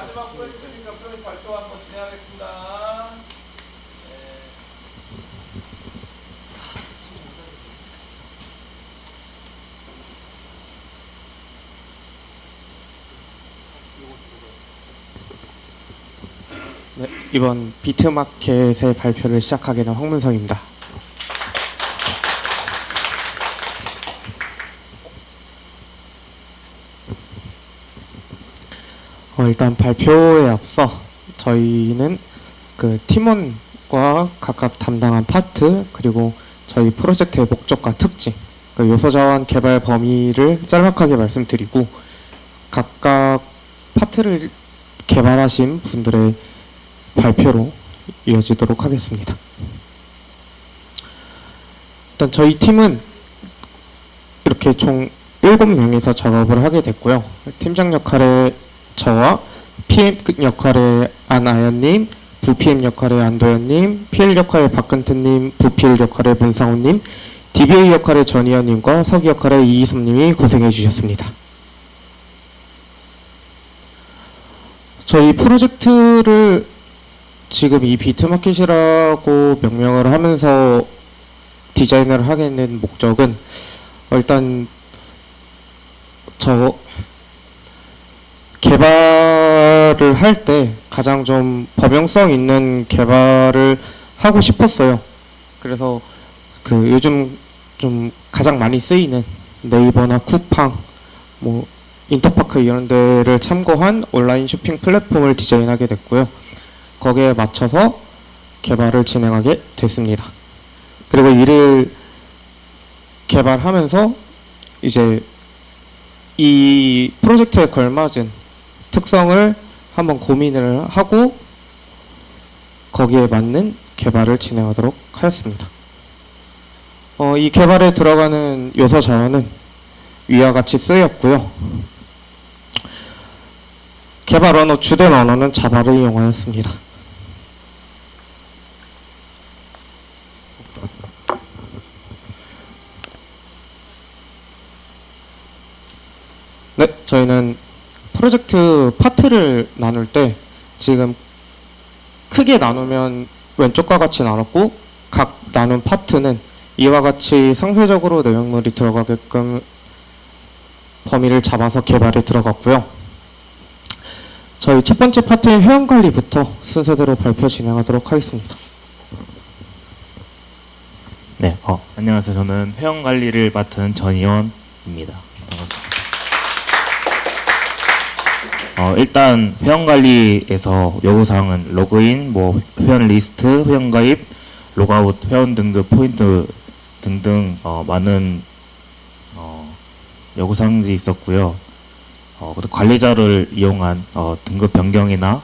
마지막 프로젝트니까 프로젝트 발표 한번 진행하겠습니다. 네, 이번 비트마켓의 발표를 시작하게 된 황문성입니다. 일단 발표에 앞서 저희는 그 팀원과 각각 담당한 파트, 그리고 저희 프로젝트의 목적과 특징, 그 요소자원 개발 범위를 짤막하게 말씀드리고 각각 파트를 개발하신 분들의 발표로 이어지도록 하겠습니다. 일단 저희 팀은 이렇게 총 7명이서 작업을 하게 됐고요. 팀장 역할에 저와 PM 역할의 안아연님, 부PM 역할의 안도현님, PL 역할의 박근태님, 부PL 역할의 문상훈님, DBA 역할의 전희연님과 서기 역할의 이희섭님이 고생해 주셨습니다. 저희 프로젝트를 지금 이 비트마켓이라고 명명을 하면서 디자인을 하게 된 목적은 일단 저 개발을 할 때 가장 좀 범용성 있는 개발을 하고 싶었어요. 그래서 그 요즘 좀 가장 많이 쓰이는 네이버나 쿠팡, 뭐 인터파크 이런 데를 참고한 온라인 쇼핑 플랫폼을 디자인하게 됐고요. 거기에 맞춰서 개발을 진행하게 됐습니다. 그리고 이를 개발하면서 이제 이 프로젝트에 걸맞은 특성을 한번 고민을 하고 거기에 맞는 개발을 진행하도록 하였습니다. 이 개발에 들어가는 요소 자원은 위와 같이 쓰였고요. 개발 언어, 주된 언어는 자바를 이용하였습니다. 네, 저희는 프로젝트 파트를 나눌 때 지금 크게 나누면 왼쪽과 같이 나눴고 각 나눈 파트는 이와 같이 상세적으로 내용물이 들어가게끔 범위를 잡아서 개발에 들어갔고요. 저희 첫 번째 파트인 회원관리부터 순서대로 발표 진행하도록 하겠습니다. 네, 안녕하세요. 저는 회원관리를 맡은 전희원입니다. 반갑습니다. 일단 회원관리에서 요구사항은 로그인, 회원 리스트, 회원가입, 로그아웃, 회원 등급, 포인트 등등 많은 요구사항들이 있었고요. 그리고 관리자를 이용한 등급 변경이나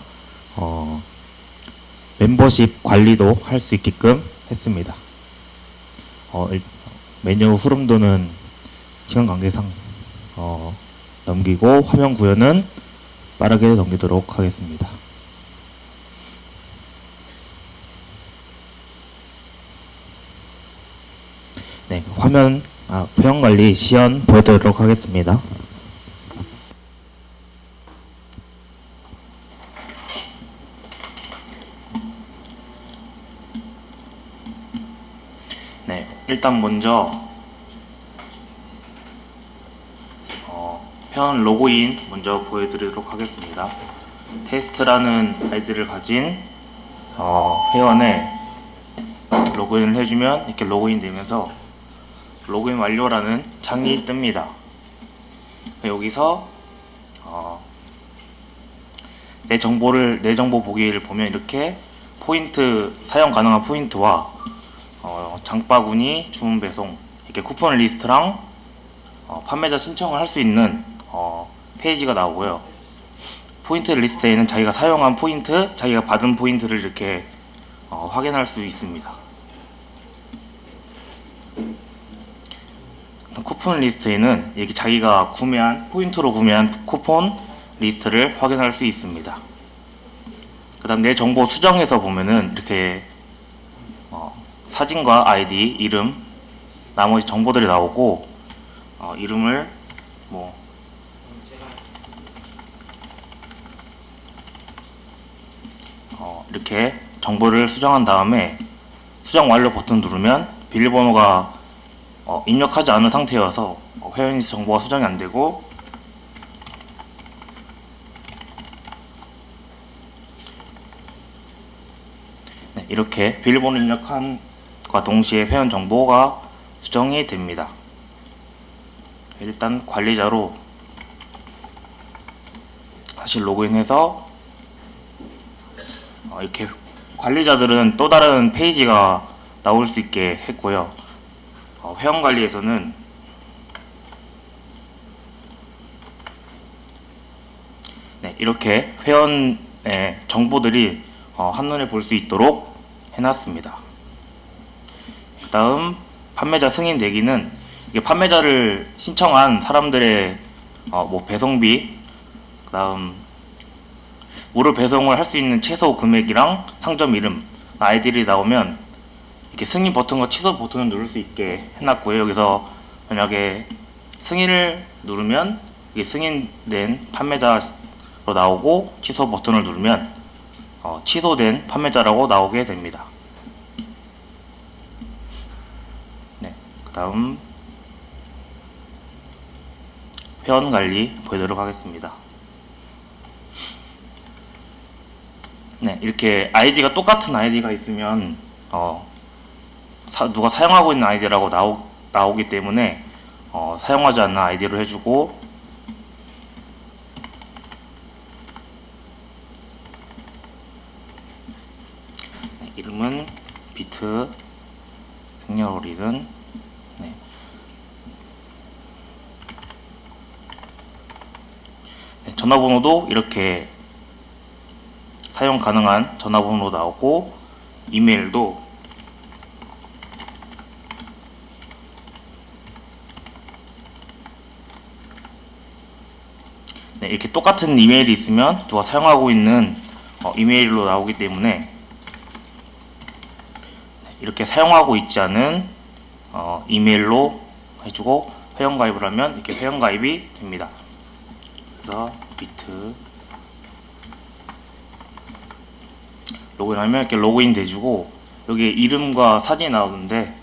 멤버십 관리도 할 수 있게끔 했습니다. 메뉴 흐름도는 시간 관계상 넘기고 화면 구현은 빠르게 넘기도록 하겠습니다. 네, 회원관리 시연 보여드리도록 하겠습니다. 네, 일단 먼저 회원 로그인 먼저 보여드리도록 하겠습니다. 테스트라는 아이디를 가진 회원에 로그인을 해주면 이렇게 로그인 되면서 로그인 완료라는 창이 뜹니다. 여기서 내 정보 보기를 보면 이렇게 포인트, 사용 가능한 포인트와 장바구니, 주문 배송, 이렇게 쿠폰 리스트랑 판매자 신청을 할 수 있는 페이지가 나오고요. 포인트 리스트에는 자기가 사용한 포인트, 자기가 받은 포인트를 이렇게 확인할 수 있습니다. 쿠폰 리스트에는 여기 자기가 포인트로 구매한 쿠폰 리스트를 확인할 수 있습니다. 그 다음 내 정보 수정에서 보면은 이렇게 사진과 아이디, 이름, 나머지 정보들이 나오고 이름을 이렇게 정보를 수정한 다음에 수정 완료 버튼 누르면 비밀번호가 입력하지 않은 상태여서 회원 리스트 정보가 수정이 안 되고, 네, 이렇게 비밀번호 입력한과 동시에 회원 정보가 수정이 됩니다. 일단 관리자로 다시 로그인해서 이렇게 관리자들은 또 다른 페이지가 나올 수 있게 했고요. 회원 관리에서는 네, 이렇게 회원의 정보들이 한눈에 볼 수 있도록 해놨습니다. 다음 판매자 승인 대기는 이게 판매자를 신청한 사람들의 뭐 배송비, 그다음 무료 배송을 할 수 있는 최소 금액이랑 상점 이름, 아이디를 나오면 이렇게 승인 버튼과 취소 버튼을 누를 수 있게 해놨고요. 여기서 만약에 승인을 누르면 이게 승인된 판매자로 나오고, 취소 버튼을 누르면 취소된 판매자라고 나오게 됩니다. 네, 그다음 회원 관리 보여드리도록 하겠습니다. 네, 이렇게 아이디가 똑같은 아이디가 있으면 누가 사용하고 있는 아이디라고 나오기 때문에 사용하지 않는 아이디로 해주고, 네, 이름은 비트 생년월일은 네. 네, 전화번호도 이렇게 사용 가능한 전화번호로 나오고, 이메일도 네, 이렇게 똑같은 이메일이 있으면 누가 사용하고 있는 이메일로 나오기 때문에 이렇게 사용하고 있지 않은 이메일로 해주고, 회원가입을 하면 이렇게 회원가입이 됩니다. 그래서 비트 로그인하면 이렇게 로그인 돼주고, 여기 이름과 사진이 나오는데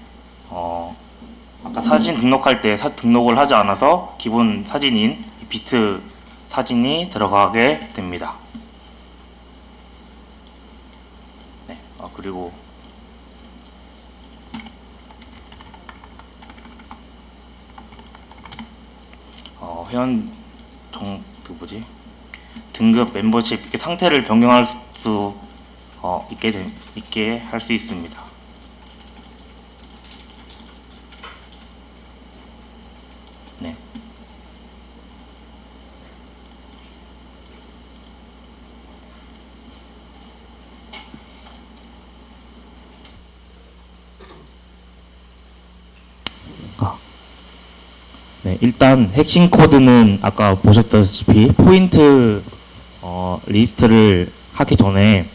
아까 사진 등록할 때 등록을 하지 않아서 기본 사진인 비트 사진이 들어가게 됩니다. 네, 그리고 회원 등급 멤버십 이렇게 상태를 변경할 수 있게 할 수 있습니다. 네. 네, 일단 핵심 코드는 아까 보셨다시피 포인트 리스트를 하기 전에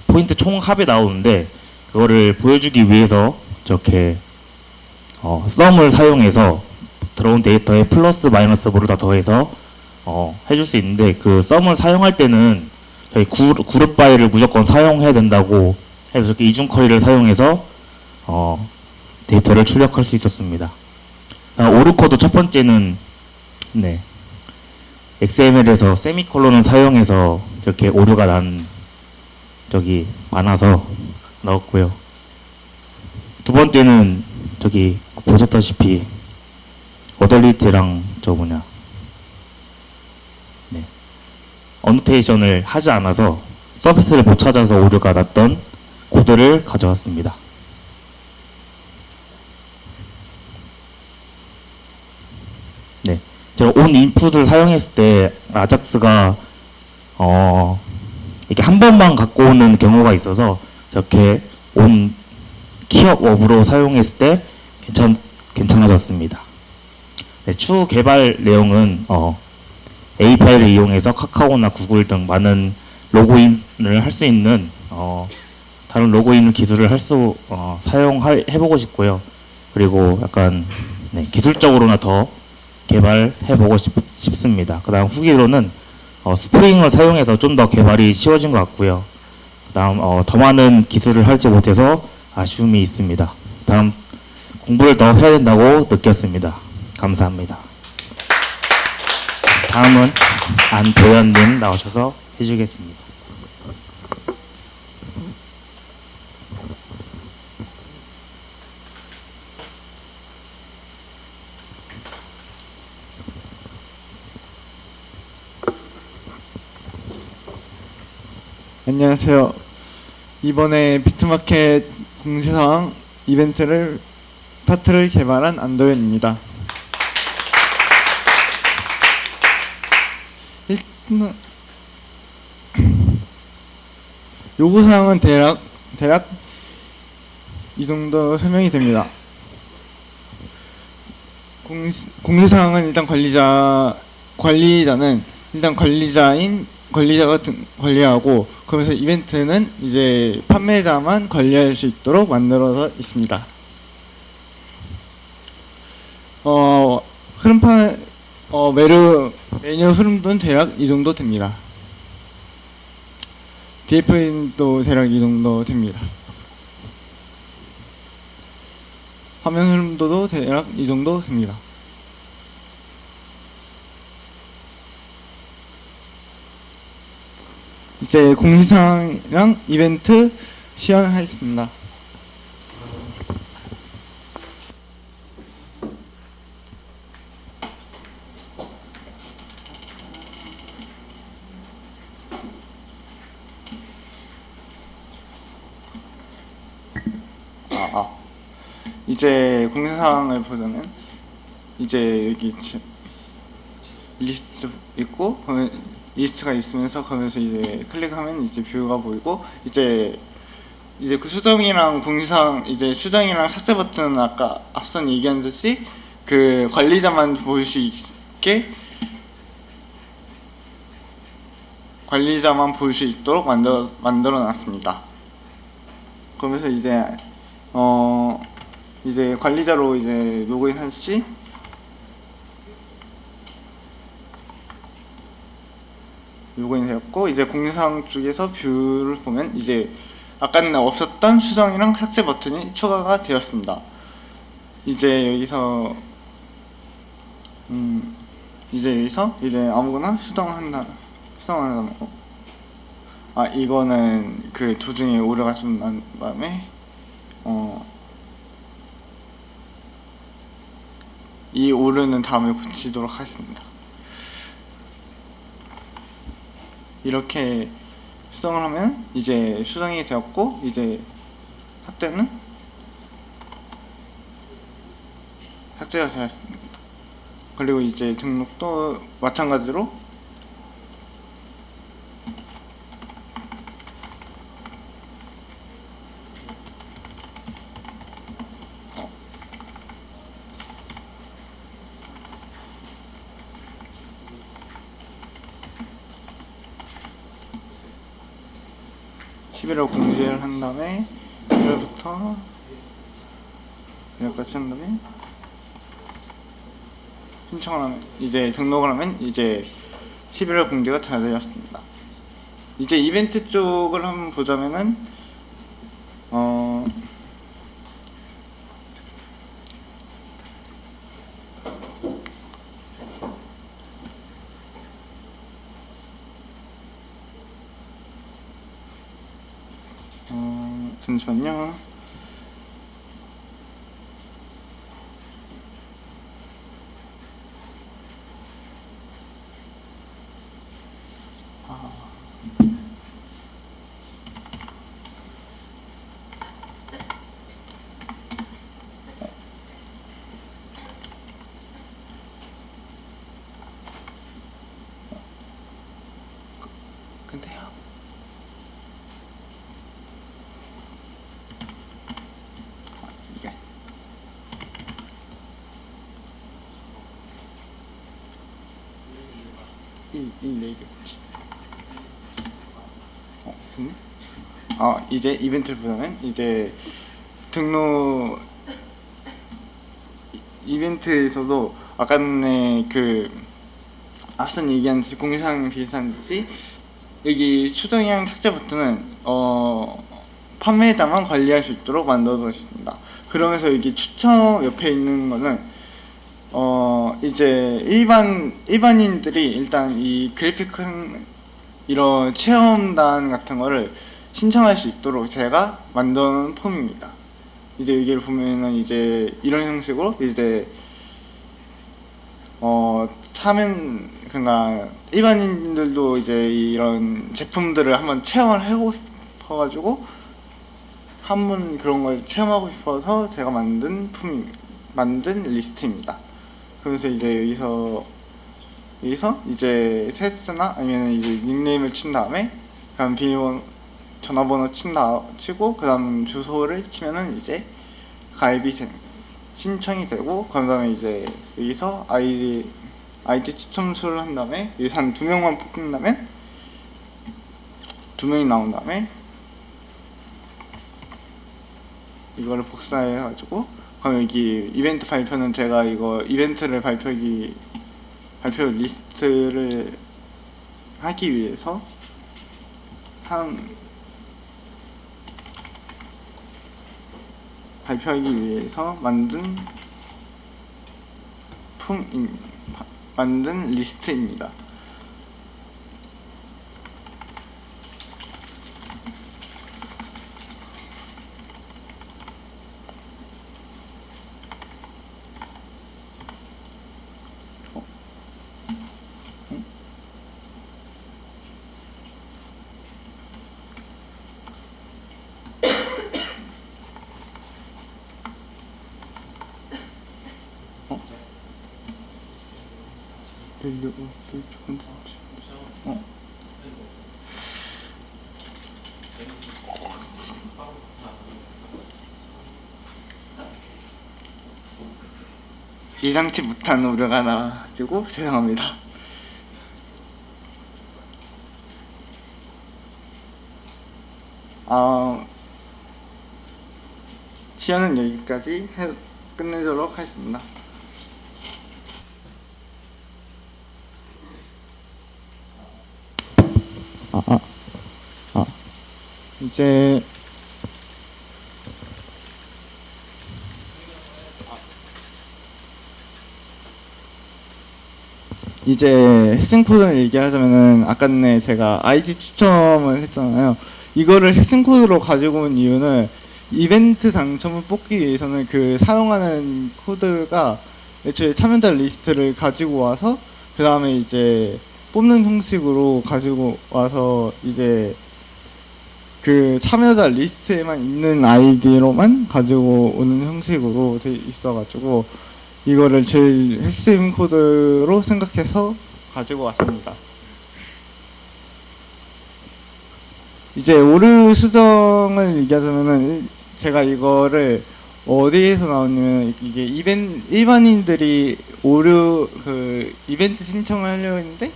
포인트 총 합이 나오는데, 그거를 보여주기 위해서 저렇게 썸을 사용해서 들어온 데이터에 플러스 마이너스 뭐를 다 더해서 해줄 수 있는데, 그 썸을 사용할 때는 저희 그룹 파일을 무조건 사용해야 된다고 해서 이렇게 이중 쿼리를 사용해서 데이터를 출력할 수 있었습니다. 오르코드 첫 번째는 네, XML에서 세미콜론을 사용해서 이렇게 오류가 난 적이 많아서 넣었고요. 두 번째는 저기 보셨다시피 어덜리티랑 네, 어노테이션을 하지 않아서 서비스를 못 찾아서 오류가 났던 코드를 가져왔습니다. 네, 제가 온 인풋을 사용했을 때 아작스가 이렇게 한 번만 갖고 오는 경우가 있어서 이렇게 온 키업 업으로 사용했을 때 괜찮아졌습니다. 네, 추후 개발 내용은 A 파일을 이용해서 카카오나 구글 등 많은 로그인을 할 수 있는 다른 로그인 기술을 사용해보고 싶고요. 그리고 약간 네, 기술적으로나 더 개발해보고 싶습니다. 그 다음 후기로는 스프링을 사용해서 좀 더 개발이 쉬워진 것 같고요. 그다음 더 많은 기술을 할지 못해서 아쉬움이 있습니다. 다음 공부를 더 해야 된다고 느꼈습니다. 감사합니다. 다음은 안도현님 나오셔서 해주겠습니다. 안녕하세요. 이번에 비트마켓 공지사항 파트를 개발한 안도현입니다. 일단 요구사항은 대략 이 정도 설명이 됩니다. 공지사항은 일단 관리자는 일단 관리자가 관리하고, 그러면서 이벤트는 이제 판매자만 관리할 수 있도록 만들어져 있습니다. 메뉴 흐름도 대략 이 정도 됩니다. DF도 대략 이 정도 됩니다. 화면 흐름도도 대략 이 정도 됩니다. 이제 공지사항이랑 이벤트 시연하겠습니다. 이제 공지사항을 보자면 이제 여기 리스트 있고, 리스트가 있으면서 거기서 이제 클릭하면 이제 뷰가 보이고, 이제 그 수정이랑 공지사항, 이제 수정이랑 삭제 버튼은 아까 앞선 얘기한 듯이 그 관리자만 볼 수 있게, 관리자만 볼 수 있도록 만들어 놨습니다. 그러면서 이제 관리자로 이제 로그인 시 로그인 되었고, 이제 공지사항 쪽에서 뷰를 보면 이제 아까는 없었던 수정이랑 삭제 버튼이 추가가 되었습니다. 이제 여기서 이제 아무거나 수정한다. 이거는 그 도중에 오류가 좀 난 다음에 이 오류는 다음에 고치도록 하겠습니다. 이렇게 수정을 하면 이제 수정이 되었고, 이제 삭제가 되었습니다. 그리고 이제 등록도 마찬가지로 (11월) 공지를 한 다음에 1월부터 여기까지 한 다음에 신청을 하면, 이제 등록을 하면 이제 11월 공지가 다 되었습니다. 이제 이벤트 쪽을 한번 보자면은 잠시만요. 근데요, 이게 이 됐네? 이제 이벤트를 보자면 이제 등록 이벤트에서도 아까 전에 그 앞선 얘기한 공지사항 비슷한 듯이 여기 수정이랑 삭제 버튼은 판매자만 관리할 수 있도록 만들어졌습니다. 그러면서 여기 추첨 옆에 있는 거는 이제 일반인들이 일단 이 그래픽 이런 체험단 같은 거를 신청할 수 있도록 제가 만든 폼입니다. 이제 여기를 보면은 이제 이런 형식으로 이제 그러니까 일반인들도 이제 이런 제품들을 한번 체험을 하고 싶어가지고 한번 그런 걸 체험하고 싶어서 제가 만든 리스트입니다. 그래서 이제 여기서 이제 테스트나 아니면 이제 닉네임을 친 다음에 그다음 비밀번호, 전화번호 치고 그다음 주소를 치면은 이제 가입이 신청이 되고 그다음에 이제 여기서 아이디 추첨수를 한 다음에 여기서 한 2명만 뽑힌다면 2명이 나온 다음에 이거를 복사해가지고 그럼 여기 이벤트 발표는 제가 이거 이벤트를 발표 리스트를 하기 위해서 발표하기 위해서 만든 리스트입니다. 예상치 못한 오류가 나가지고 죄송합니다. 시연은 여기까지 끝내도록 하겠습니다. 이제 핵심 코드를 얘기하자면은 아까 전에 제가 아이디 추첨을 했잖아요. 이거를 핵심 코드로 가지고 온 이유는 이벤트 당첨을 뽑기 위해서는 그 사용하는 코드가 애초에 참여자 리스트를 가지고 와서 그 다음에 이제 뽑는 형식으로 가지고 와서 이제 그 참여자 리스트에만 있는 아이디로만 가지고 오는 형식으로 돼 있어가지고 이거를 제일 핵심 코드로 생각해서 가지고 왔습니다. 이제 오류 수정을 얘기하자면은 제가 이거를 어디에서 나왔냐면 이게 일반인들이 오류 이벤트 신청을 하려고 했는데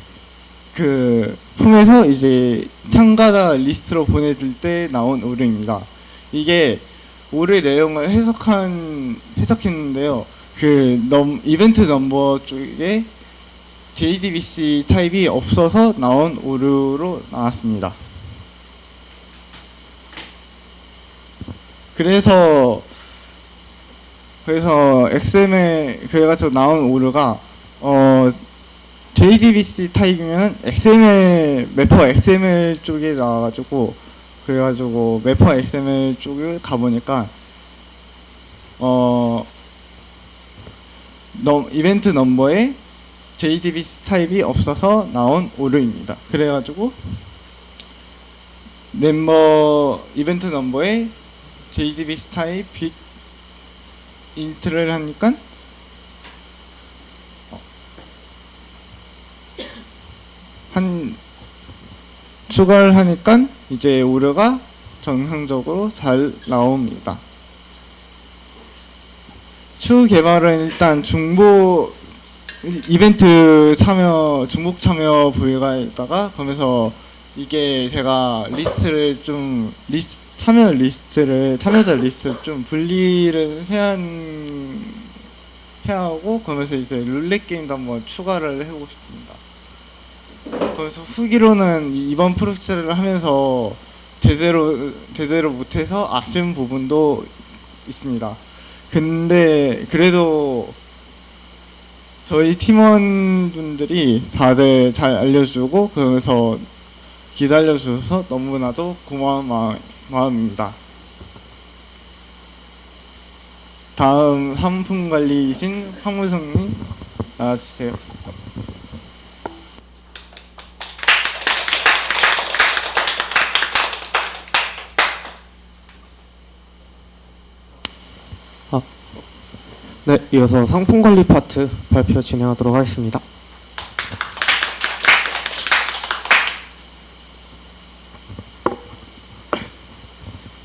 그 폼에서 이제 참가자 리스트로 보내줄 때 나온 오류입니다. 이게 오류 내용을 해석했는데요. 이벤트 넘버 쪽에 JDBC 타입이 없어서 나온 오류로 나왔습니다. 그래서 XML 그래가지고 나온 오류가 JDBC 타입이면 XML 매퍼 XML 쪽에 나와가지고 그래가지고 매퍼 XML 쪽을 가보니까 이벤트 넘버에 JDBC 타입이 없어서 나온 오류입니다. 그래가지고 이벤트 넘버에 JDBC 타입 빅 인트를 하니까 추가를 하니까 이제 오류가 정상적으로 잘 나옵니다. 추후 개발은 일단 이벤트 중복 참여 불가에다가 그러면서 이게 제가 참여자 리스트를 좀 분리를 해야 하고 그러면서 이제 룰렛 게임도 한번 추가를 해보고 싶습니다. 그래서 후기로는 이번 프로젝트를 하면서 제대로 못해서 아쉬운 부분도 있습니다. 근데 그래도 저희 팀원분들이 다들 잘 알려주고 그러면서 기다려주셔서 너무나도 고마운 마음입니다. 다음 상품관리이신 황무성님 나와주세요. 네, 이어서 상품 관리 파트 발표 진행하도록 하겠습니다.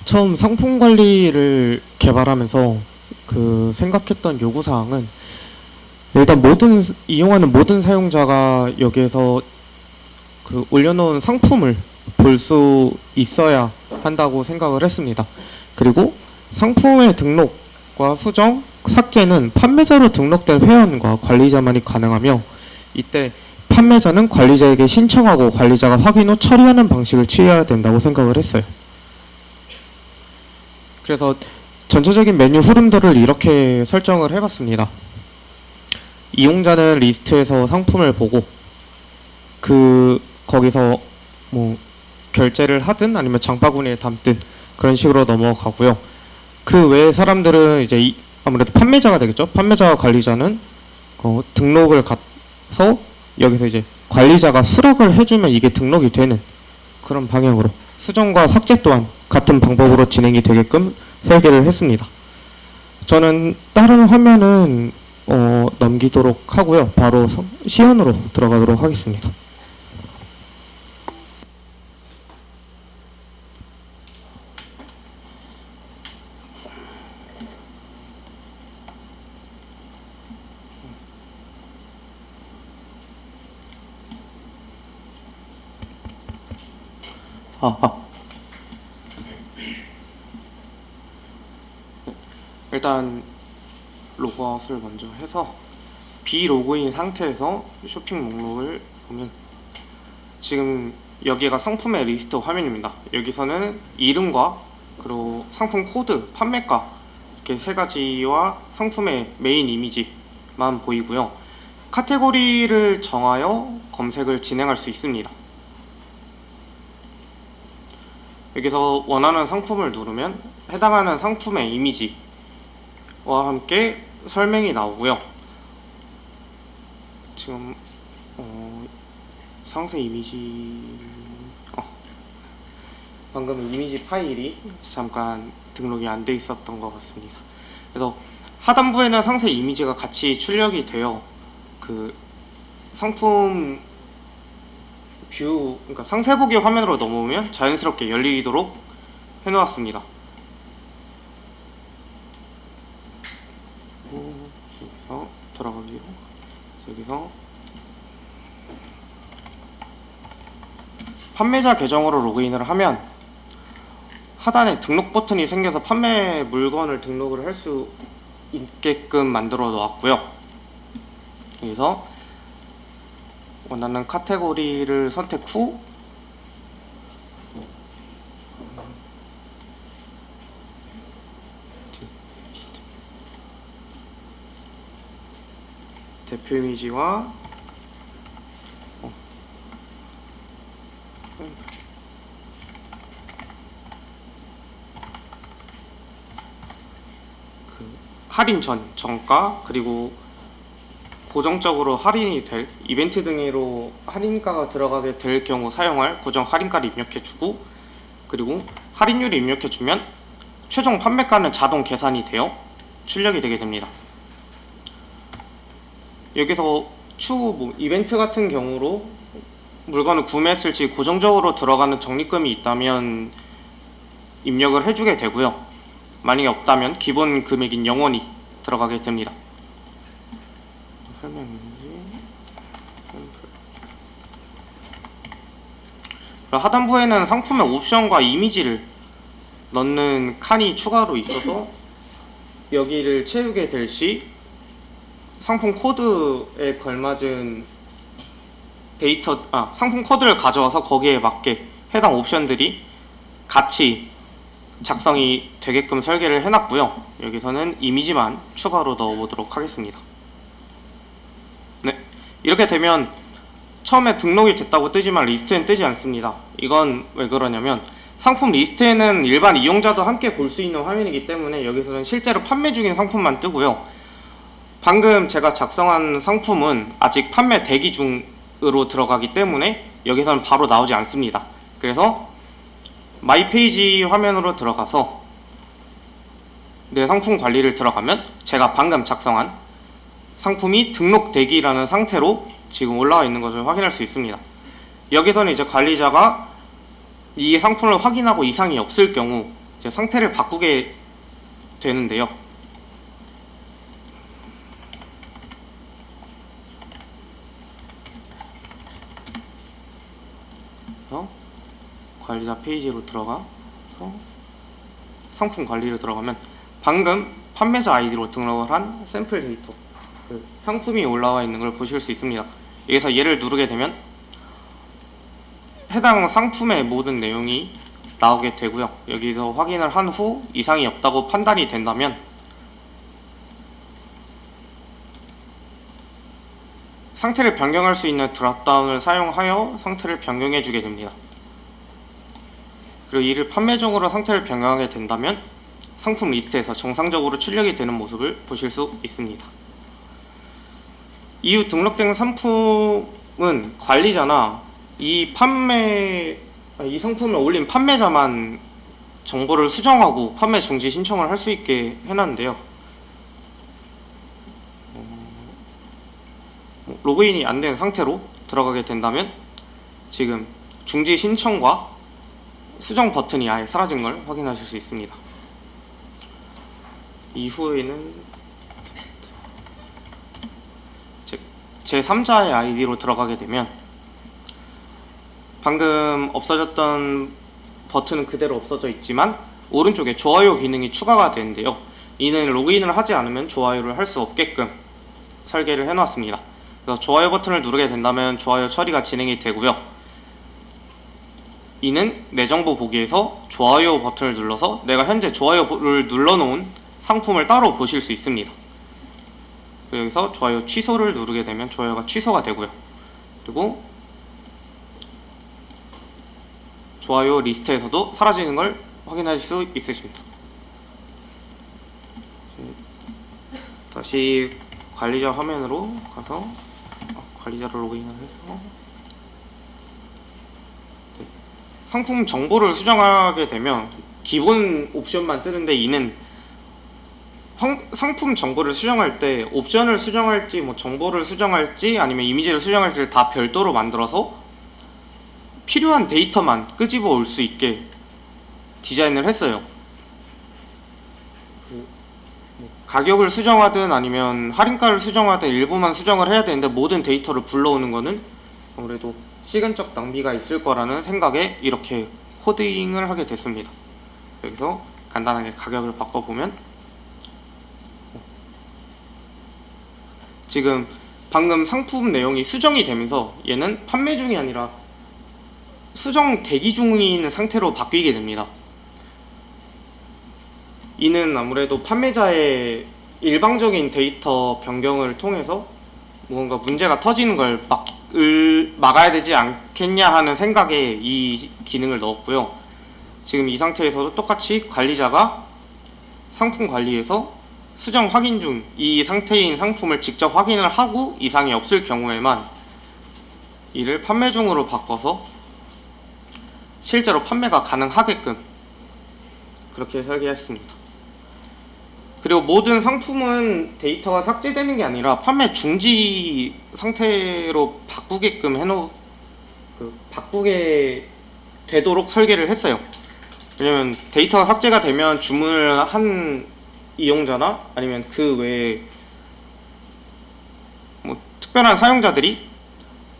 처음 상품 관리를 개발하면서 그 생각했던 요구 사항은 일단 이용하는 모든 사용자가 여기에서 그 올려놓은 상품을 볼 수 있어야 한다고 생각을 했습니다. 그리고 상품의 등록과 수정, 삭제는 판매자로 등록된 회원과 관리자만이 가능하며 이때 판매자는 관리자에게 신청하고 관리자가 확인 후 처리하는 방식을 취해야 된다고 생각을 했어요. 그래서 전체적인 메뉴 흐름들을 이렇게 설정을 해봤습니다. 이용자는 리스트에서 상품을 보고 거기서 뭐 결제를 하든 아니면 장바구니에 담든 그런 식으로 넘어가고요. 그 외에 사람들은 이제 아무래도 판매자가 되겠죠. 판매자와 관리자는 등록을 가서 여기서 이제 관리자가 수락을 해주면 이게 등록이 되는 그런 방향으로 수정과 삭제 또한 같은 방법으로 진행이 되게끔 설계를 했습니다. 저는 다른 화면은 넘기도록 하고요. 바로 시연으로 들어가도록 하겠습니다. 일단 로그아웃을 먼저 해서 비로그인 상태에서 쇼핑 목록을 보면 지금 여기가 상품의 리스트 화면입니다. 여기서는 이름과 그리고 상품 코드, 판매가 이렇게 세 가지와 상품의 메인 이미지만 보이고요. 카테고리를 정하여 검색을 진행할 수 있습니다. 여기서 원하는 상품을 누르면 해당하는 상품의 이미지와 함께 설명이 나오고요. 지금 상세 이미지 방금 이미지 파일이 잠깐 등록이 안 돼 있었던 것 같습니다. 그래서 하단부에는 상세 이미지가 같이 출력이 되어 그 상품 뷰, 그러니까 상세 보기 화면으로 넘어오면 자연스럽게 열리도록 해놓았습니다. 여기서 돌아가기로 여기서 판매자 계정으로 로그인을 하면 하단에 등록 버튼이 생겨서 판매 물건을 등록을 할 수 있게끔 만들어 놓았고요. 여기서 원하는 카테고리를 선택 후 대표 이미지와 할인 전, 정가, 그리고 고정적으로 할인이 될 이벤트 등으로 할인가가 들어가게 될 경우 사용할 고정 할인가를 입력해주고, 그리고 할인율을 입력해주면 최종 판매가는 자동 계산이 되어 출력이 되게 됩니다. 여기서 추후 이벤트 같은 경우로 물건을 구매했을 시 고정적으로 들어가는 적립금이 있다면 입력을 해주게 되고요. 만약에 없다면 기본 금액인 0원이 들어가게 됩니다. 하단부에는 상품의 옵션과 이미지를 넣는 칸이 추가로 있어서 여기를 채우게 될 시 상품 코드에 걸맞은 상품 코드를 가져와서 거기에 맞게 해당 옵션들이 같이 작성이 되게끔 설계를 해놨고요. 여기서는 이미지만 추가로 넣어보도록 하겠습니다. 네, 이렇게 되면 처음에 등록이 됐다고 뜨지만 리스트엔 뜨지 않습니다. 이건 왜 그러냐면 상품 리스트에는 일반 이용자도 함께 볼 수 있는 화면이기 때문에 여기서는 실제로 판매 중인 상품만 뜨고요. 방금 제가 작성한 상품은 아직 판매 대기 중으로 들어가기 때문에 여기서는 바로 나오지 않습니다. 그래서 마이 페이지 화면으로 들어가서 내 상품 관리를 들어가면 제가 방금 작성한 상품이 등록 대기라는 상태로 지금 올라와 있는 것을 확인할 수 있습니다. 여기서는 이제 관리자가 이 상품을 확인하고 이상이 없을 경우 이제 상태를 바꾸게 되는데요. 관리자 페이지로 들어가서 상품 관리로 들어가면 방금 판매자 아이디로 등록을 한 샘플 데이터, 그 상품이 올라와 있는 걸 보실 수 있습니다. 여기서 얘를 누르게 되면 해당 상품의 모든 내용이 나오게 되고요. 여기서 확인을 한 후 이상이 없다고 판단이 된다면 상태를 변경할 수 있는 드랍다운을 사용하여 상태를 변경해 주게 됩니다. 그리고 이를 판매종으로 상태를 변경하게 된다면 상품 리스트에서 정상적으로 출력이 되는 모습을 보실 수 있습니다. 이후 등록된 상품은 관리자나 이 상품을 올린 판매자만 정보를 수정하고 판매 중지 신청을 할 수 있게 해놨는데요. 로그인이 안 된 상태로 들어가게 된다면 지금 중지 신청과 수정 버튼이 아예 사라진 걸 확인하실 수 있습니다. 이후에는 제3자의 아이디로 들어가게 되면 방금 없어졌던 버튼은 그대로 없어져 있지만 오른쪽에 좋아요 기능이 추가가 되는데요. 이는 로그인을 하지 않으면 좋아요를 할 수 없게끔 설계를 해놨습니다. 그래서 좋아요 버튼을 누르게 된다면 좋아요 처리가 진행이 되고요. 이는 내 정보 보기에서 좋아요 버튼을 눌러서 내가 현재 좋아요를 눌러놓은 상품을 따로 보실 수 있습니다. 여기서 좋아요 취소를 누르게 되면 좋아요가 취소가 되고요. 그리고 좋아요 리스트에서도 사라지는 걸 확인하실 수 있으십니다. 다시 관리자 화면으로 가서 관리자로 로그인을 해서 상품 정보를 수정하게 되면 기본 옵션만 뜨는데 이는 상품 정보를 수정할 때 옵션을 수정할지 뭐 정보를 수정할지 아니면 이미지를 수정할지를 다 별도로 만들어서 필요한 데이터만 끄집어 올 수 있게 디자인을 했어요. 가격을 수정하든 아니면 할인가를 수정하든 일부만 수정을 해야 되는데 모든 데이터를 불러오는 거는 아무래도 시간적 낭비가 있을 거라는 생각에 이렇게 코딩을 하게 됐습니다. 여기서 간단하게 가격을 바꿔보면 지금 방금 상품 내용이 수정이 되면서 얘는 판매 중이 아니라 수정 대기 중인 상태로 바뀌게 됩니다. 이는 아무래도 판매자의 일방적인 데이터 변경을 통해서 무언가 문제가 터지는 걸 막아야 되지 않겠냐 하는 생각에 이 기능을 넣었고요. 지금 이 상태에서도 똑같이 관리자가 상품 관리에서 수정 확인 중 이 상태인 상품을 직접 확인을 하고 이상이 없을 경우에만 이를 판매 중으로 바꿔서 실제로 판매가 가능하게끔 그렇게 설계했습니다. 그리고 모든 상품은 데이터가 삭제되는 게 아니라 판매 중지 상태로 바꾸게끔 바꾸게 되도록 설계를 했어요. 왜냐면 데이터가 삭제가 되면 주문을 한 이용자나 아니면 그 외에 뭐 특별한 사용자들이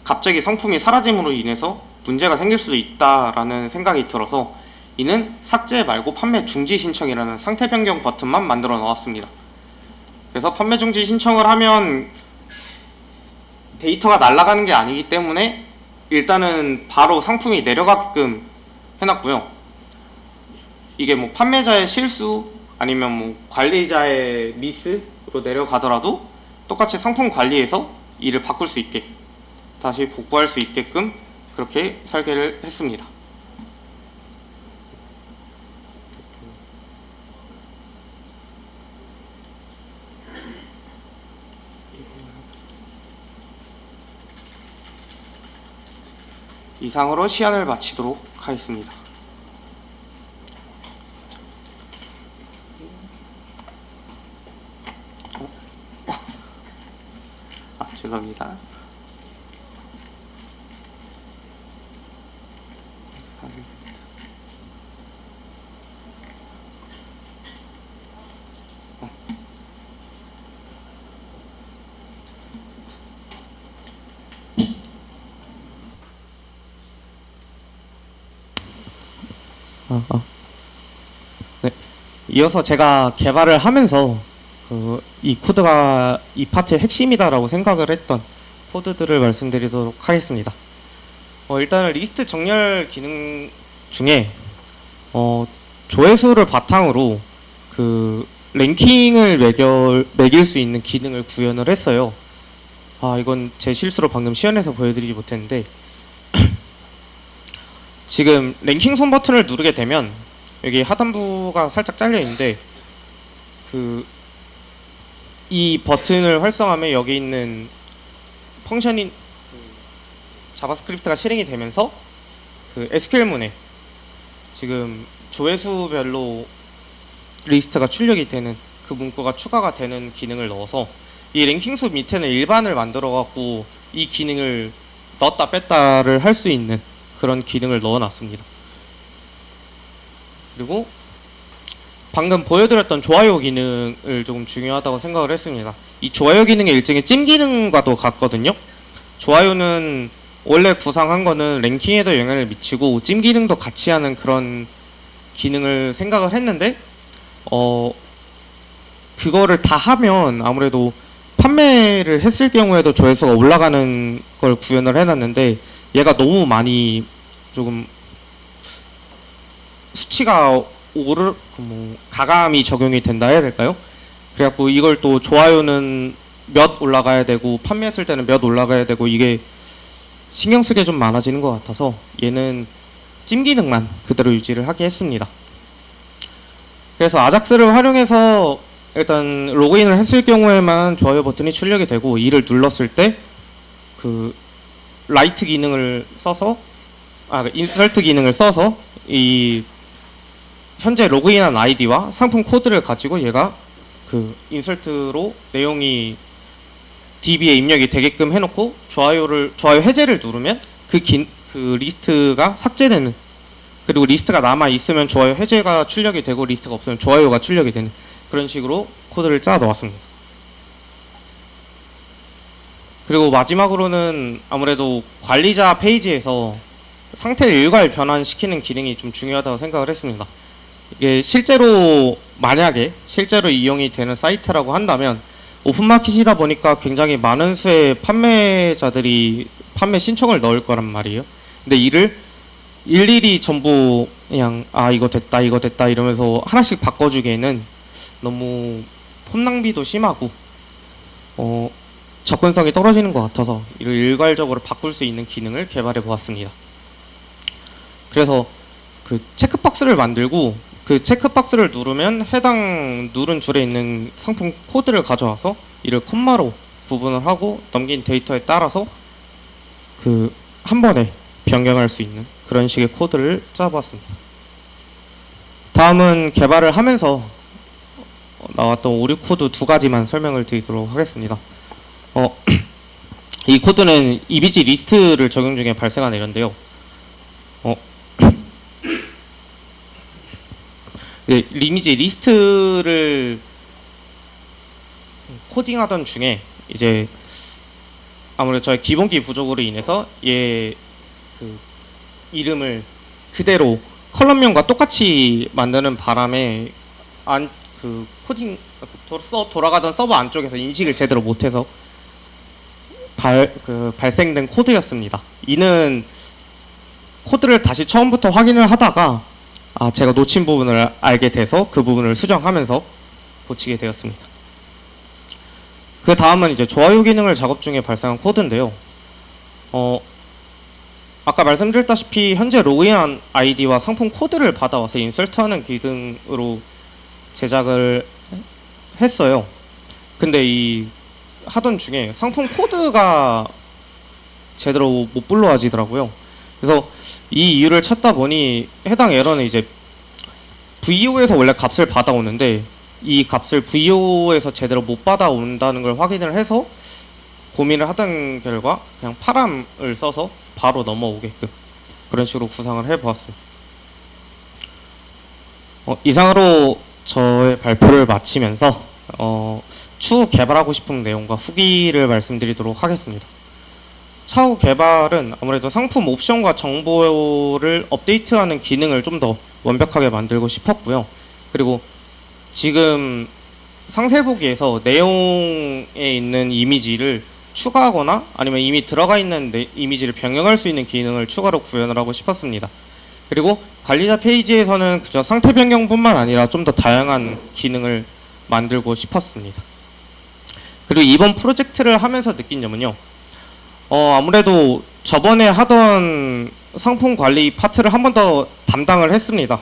갑자기 상품이 사라짐으로 인해서 문제가 생길 수도 있다라는 생각이 들어서 이는 삭제 말고 판매 중지 신청이라는 상태 변경 버튼만 만들어 놓았습니다. 그래서 판매 중지 신청을 하면 데이터가 날아가는 게 아니기 때문에 일단은 바로 상품이 내려가게끔 해놨고요. 이게 뭐 판매자의 실수 아니면 뭐 관리자의 미스로 내려가더라도 똑같이 상품 관리에서 이를 바꿀 수 있게 다시 복구할 수 있게끔 그렇게 설계를 했습니다. 이상으로 시연을 마치도록 하겠습니다. 죄송합니다. 네. 이어서 제가 개발을 하면서 이 코드가 이 파트의 핵심이다라고 생각을 했던 코드들을 말씀드리도록 하겠습니다. 일단은 리스트 정렬 기능 중에 조회수를 바탕으로 그 랭킹을 매길 수 있는 기능을 구현을 했어요. 이건 제 실수로 방금 시연해서 보여드리지 못했는데 지금 랭킹 손 버튼을 누르게 되면 여기 하단부가 살짝 잘려 있는데 이 버튼을 활성화하면 여기 있는 펑션인 자바스크립트가 실행이 되면서 그 SQL문에 지금 조회수별로 리스트가 출력이 되는 그 문구가 추가가 되는 기능을 넣어서 이 랭킹수 밑에는 일반을 만들어 갖고 이 기능을 넣었다 뺐다를 할 수 있는 그런 기능을 넣어놨습니다. 그리고 방금 보여드렸던 좋아요 기능을 조금 중요하다고 생각을 했습니다. 이 좋아요 기능의 일종의 찜 기능과도 같거든요. 좋아요는 원래 구상한 거는 랭킹에도 영향을 미치고 찜 기능도 같이 하는 그런 기능을 생각을 했는데 그거를 다 하면 아무래도 판매를 했을 경우에도 조회수가 올라가는 걸 구현을 해놨는데 얘가 너무 많이 조금 수치가 가감이 적용이 된다 해야 될까요? 그래갖고 이걸 또 좋아요는 몇 올라가야 되고 판매했을 때는 몇 올라가야 되고 이게 신경 쓰게 좀 많아지는 것 같아서 얘는 찜 기능만 그대로 유지를 하게 했습니다. 그래서 아작스를 활용해서 일단 로그인을 했을 경우에만 좋아요 버튼이 출력이 되고 이를 눌렀을 때 그 라이트 기능을 써서 인서트 기능을 써서 이 현재 로그인한 아이디와 상품 코드를 가지고 얘가 그 인서트로 내용이 DB에 입력이 되게끔 해놓고 좋아요 해제를 누르면 그 리스트가 삭제되는, 그리고 리스트가 남아 있으면 좋아요 해제가 출력이 되고 리스트가 없으면 좋아요가 출력이 되는 그런 식으로 코드를 짜 놓았습니다. 그리고 마지막으로는 아무래도 관리자 페이지에서 상태를 일괄 변환시키는 기능이 좀 중요하다고 생각을 했습니다. 이게 만약에 실제로 이용이 되는 사이트라고 한다면 오픈마켓이다 보니까 굉장히 많은 수의 판매자들이 판매 신청을 넣을 거란 말이에요. 근데 이를 일일이 전부 그냥 이거 됐다 이러면서 하나씩 바꿔주기에는 너무 폼 낭비도 심하고 접근성이 떨어지는 것 같아서 이를 일괄적으로 바꿀 수 있는 기능을 개발해 보았습니다. 그래서 그 체크박스를 만들고 그 체크박스를 누르면 해당 누른 줄에 있는 상품 코드를 가져와서 이를 콤마로 구분을 하고 넘긴 데이터에 따라서 그 한 번에 변경할 수 있는 그런 식의 코드를 짜봤습니다. 다음은 개발을 하면서 나왔던 오류 코드 두 가지만 설명을 드리도록 하겠습니다. 이 코드는 이미지 리스트를 적용 중에 발생한 에러인데요. 이미지 리스트를 코딩하던 중에 이제 아무래도 저의 기본기 부족으로 인해서 얘 그 이름을 그대로 컬럼명과 똑같이 만드는 바람에 돌아가던 서버 안쪽에서 인식을 제대로 못해서 발생된 코드였습니다. 이는 코드를 다시 처음부터 확인을 하다가 제가 놓친 부분을 알게 돼서 그 부분을 수정하면서 고치게 되었습니다. 그 다음은 이제 좋아요 기능을 작업 중에 발생한 코드인데요. 아까 말씀드렸다시피 현재 로그인한 아이디와 상품 코드를 받아와서 인설트하는 기능으로 제작을 했어요. 근데 이 하던 중에 상품 코드가 제대로 못 불러와지더라고요. 그래서 이 이유를 찾다 보니 해당 에러는 이제 VO에서 원래 값을 받아오는데 이 값을 VO에서 제대로 못 받아온다는 걸 확인을 해서 고민을 하던 결과 그냥 파람을 써서 바로 넘어오게끔 그런 식으로 구상을 해보았어요. 이상으로 저의 발표를 마치면서 추후 개발하고 싶은 내용과 후기를 말씀드리도록 하겠습니다. 차후 개발은 아무래도 상품 옵션과 정보를 업데이트하는 기능을 좀 더 완벽하게 만들고 싶었고요. 그리고 지금 상세 보기에서 내용에 있는 이미지를 추가하거나 아니면 이미 들어가 있는 이미지를 변경할 수 있는 기능을 추가로 구현을 하고 싶었습니다. 그리고 관리자 페이지에서는 그저 상태 변경뿐만 아니라 좀 더 다양한 기능을 만들고 싶었습니다. 그리고 이번 프로젝트를 하면서 느낀 점은요. 아무래도 저번에 하던 상품 관리 파트를 한 번 더 담당을 했습니다.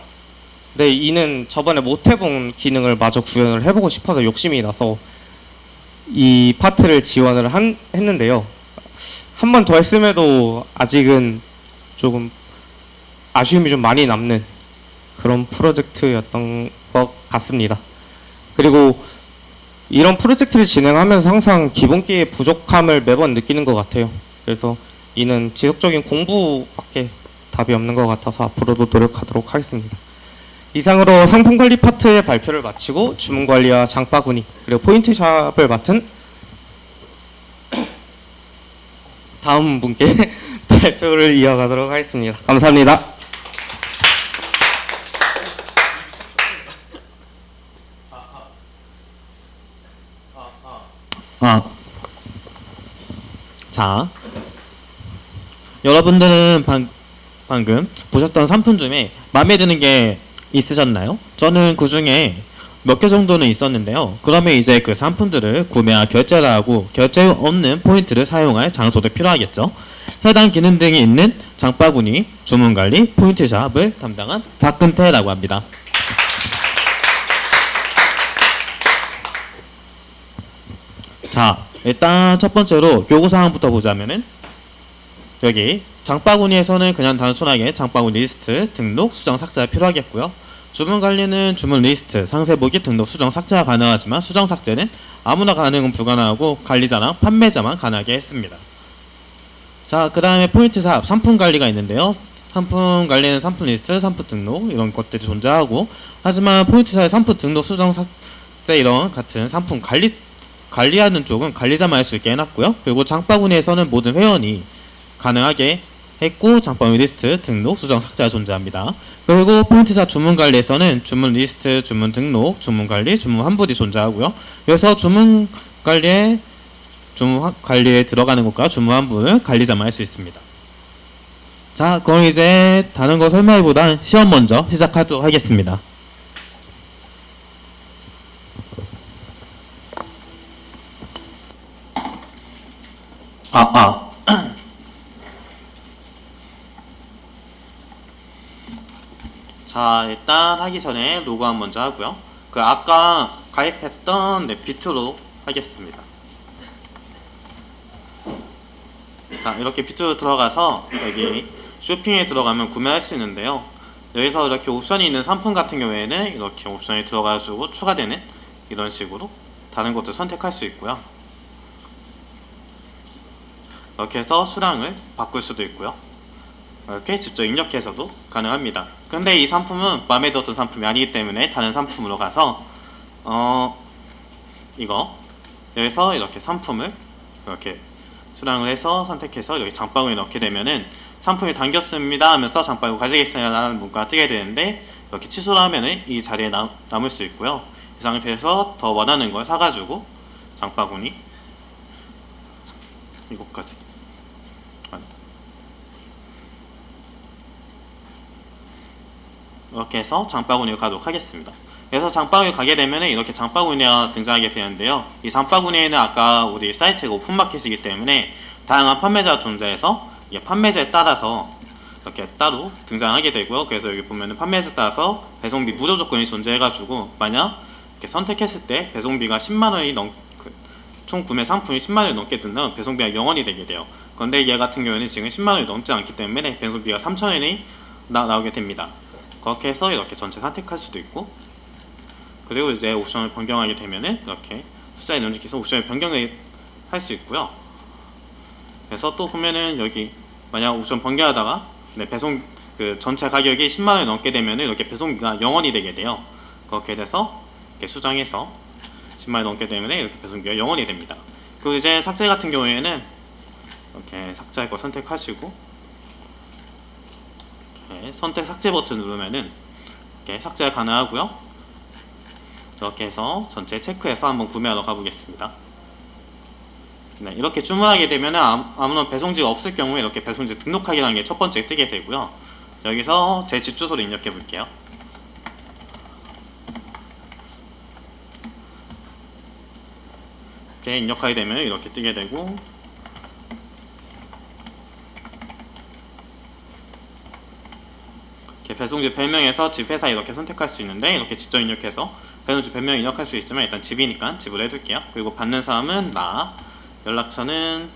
네, 이는 저번에 못 해본 기능을 마저 구현을 해보고 싶어서 욕심이 나서 이 파트를 지원을 했는데요. 한 번 더 했음에도 아직은 조금 아쉬움이 좀 많이 남는 그런 프로젝트였던 것 같습니다. 그리고 이런 프로젝트를 진행하면서 항상 기본기의 부족함을 매번 느끼는 것 같아요. 그래서 이는 지속적인 공부밖에 답이 없는 것 같아서 앞으로도 노력하도록 하겠습니다. 이상으로 상품관리 파트의 발표를 마치고 주문관리와 장바구니 그리고 포인트샵을 맡은 다음 분께 발표를 이어가도록 하겠습니다. 감사합니다. 자, 여러분들은 방금 보셨던 상품 중에 마음에 드는 게 있으셨나요? 저는 그 중에 몇 개 정도는 있었는데요. 그러면 이제 그 상품들을 구매와 결제를 하고 결제 없는 포인트를 사용할 장소도 필요하겠죠. 해당 기능 등이 있는 장바구니, 주문관리, 포인트샵을 담당한 박근태라고 합니다. 자, 일단 첫 번째로 요구사항부터 보자면은 여기 장바구니에서는 그냥 단순하게 장바구니 리스트, 등록, 수정, 삭제가 필요하겠고요. 주문 관리는 주문 리스트, 상세 보기, 등록, 수정, 삭제가 가능하지만 수정, 삭제는 아무나 가능은 불가능하고 관리자나 판매자만 가능하게 했습니다. 자, 그 다음에 포인트 샵, 상품 관리가 있는데요. 상품 관리는 상품 리스트, 상품 등록 이런 것들이 존재하고 하지만 포인트 샵의 상품 등록, 수정, 삭제 이런 같은 상품 관리하는 쪽은 관리자만 할 수 있게 해놨고요. 그리고 장바구니에서는 모든 회원이 가능하게 했고 장바구니 리스트, 등록, 수정, 삭제가 존재합니다. 그리고 포인트샵 주문 관리에서는 주문 리스트, 주문 등록, 주문 관리, 주문 환불이 존재하고요. 그래서 주문 관리에 들어가는 것과 주문 환불을 관리자만 할 수 있습니다. 자, 그럼 이제 다른 거 설명보단 시험 먼저 시작하도록 하겠습니다. 자, 일단 하기 전에 로그아웃 먼저 하고요. 그 아까 가입했던 비트로 하겠습니다. 자, 이렇게 비트로 들어가서 여기 쇼핑에 들어가면 구매할 수 있는데요. 여기서 이렇게 옵션이 있는 상품 같은 경우에는 이렇게 옵션이 들어가지고 추가되는 이런 식으로 다른 것도 선택할 수 있고요. 이렇게 해서 수량을 바꿀 수도 있고요. 이렇게 직접 입력해서도 가능합니다. 근데 이 상품은 마음에 들었던 상품이 아니기 때문에 다른 상품으로 가서 이거 여기서 이렇게 상품을 이렇게 수량을 해서 선택해서 여기 장바구니에 넣게 되면은 상품이 당겼습니다 하면서 장바구니 가지겠어요 라는 문구가 뜨게 되는데 이렇게 취소를 하면은 이 자리에 남을 수 있고요. 이 상태에서 더 원하는 걸 사가지고 장바구니 이것까지. 이렇게 해서 장바구니를 가도록 하겠습니다. 그래서 장바구니 가게 되면 이렇게 장바구니가 등장하게 되는데요. 이 장바구니에는 아까 우리 사이트가 오픈마켓이기 때문에 다양한 판매자가 존재해서 이게 판매자에 따라서 이렇게 따로 등장하게 되고요. 그래서 여기 보면은 판매자에 따라서 배송비 무료 조건이 존재해가지고 만약 이렇게 선택했을 때 배송비가 10만 원이 총 구매 상품이 10만 원이 넘게 든다면 배송비가 0원이 되게 돼요. 그런데 얘 같은 경우에는 지금 10만 원이 넘지 않기 때문에 배송비가 3천 원이 나오게 됩니다. 그렇게 해서 이렇게 전체 선택할 수도 있고, 그리고 이제 옵션을 변경하게 되면은 이렇게 숫자에 넣어서 옵션을 변경을 할 수 있고요. 그래서 또 보면은 여기 만약 옵션 변경하다가 배송 전체 가격이 10만 원이 넘게 되면은 이렇게 배송비가 0원이 되게 돼요. 그렇게 돼서 이렇게 수정해서 10만 원이 넘게 되면 이렇게 배송비가 0원이 됩니다. 그리고 이제 삭제 같은 경우에는 이렇게 삭제할 거 선택하시고 이렇게 선택 삭제 버튼 누르면은 이렇게 삭제가 가능하고요. 이렇게 해서 전체 체크해서 한번 구매하러 가보겠습니다. 네, 이렇게 주문하게 되면 아무런 배송지가 없을 경우에 이렇게 배송지 등록하기라는 게 첫 번째 뜨게 되고요. 여기서 제 집 주소를 입력해 볼게요. 이렇게 입력하게 되면 이렇게 뜨게 되고, 이렇게 배송지 별명에서 집 회사 이렇게 선택할 수 있는데 이렇게 직접 입력해서 배송지 별명 입력할 수 있지만 일단 집이니까 집으로 해둘게요. 그리고 받는 사람은 나, 연락처는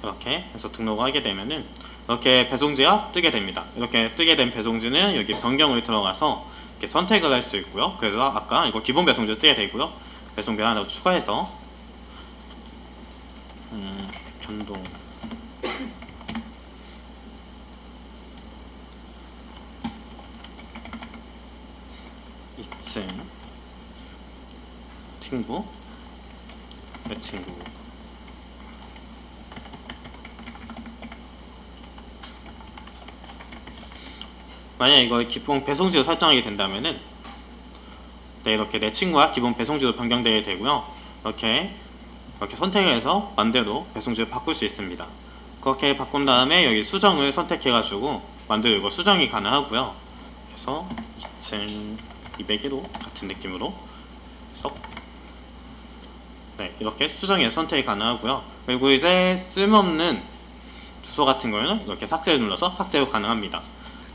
이렇게 해서 등록을 하게 되면은 이렇게 배송지가 뜨게 됩니다. 이렇게 뜨게 된 배송지는 여기 변경을 들어가서 이렇게 선택을 할 수 있고요. 그래서 아까 이거 기본 배송지로 뜨게 되고요. 배송비 하나 더 추가해서 변동 2층 친구 내 친구 만약 이거 기본 배송지로 설정하게 된다면은 이렇게 내 친구와 기본 배송지로 변경되게 되고요. 이렇게 선택을 해서 맘대로 배송지를 바꿀 수 있습니다. 그렇게 바꾼 다음에 여기 수정을 선택해가지고 맘대로 이거 수정이 가능하고요. 그래서 2층 201호 같은 느낌으로 해서 이렇게 수정해서 선택이 가능하고요. 그리고 이제 쓸모없는 주소 같은 경우는 이렇게 삭제를 눌러서 삭제가 가능합니다.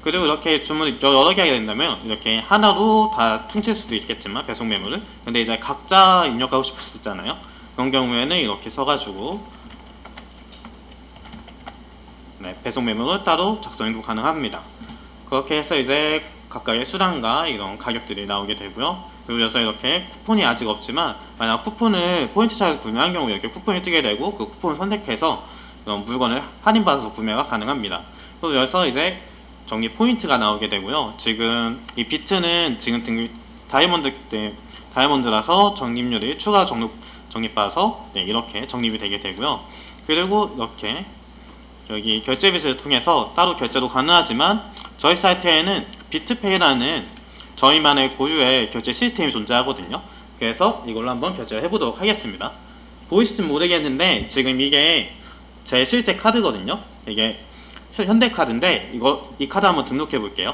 그리고 이렇게 주문을 여러 개 하게 된다면 이렇게 하나로 다 퉁칠 수도 있겠지만 배송 메모를, 근데 이제 각자 입력하고 싶을 수도 있잖아요. 그런 경우에는 이렇게 써가지고 배송 메모를 따로 작성해도 가능합니다. 그렇게 해서 이제 각각의 수단과 이런 가격들이 나오게 되고요. 그리고 여기서 이렇게 쿠폰이 아직 없지만 만약 쿠폰을 포인트차에서 구매한 경우 이렇게 쿠폰이 뜨게 되고 그 쿠폰을 선택해서 이런 물건을 할인받아서 구매가 가능합니다. 그리고 여기서 이제 정리 포인트가 나오게 되고요. 지금 이 비트는 지금 등급 다이아몬드라서 적립률이 추가 적립받아서 이렇게 적립이 되게 되고요. 그리고 이렇게 여기 결제 비트를 통해서 따로 결제도 가능하지만 저희 사이트에는 비트페이라는 저희만의 고유의 결제 시스템이 존재하거든요. 그래서 이걸로 한번 결제를 해보도록 하겠습니다. 보이실지 모르겠는데 지금 이게 제 실제 카드거든요. 이게 현대카드인데 이 카드 한번 등록해 볼게요.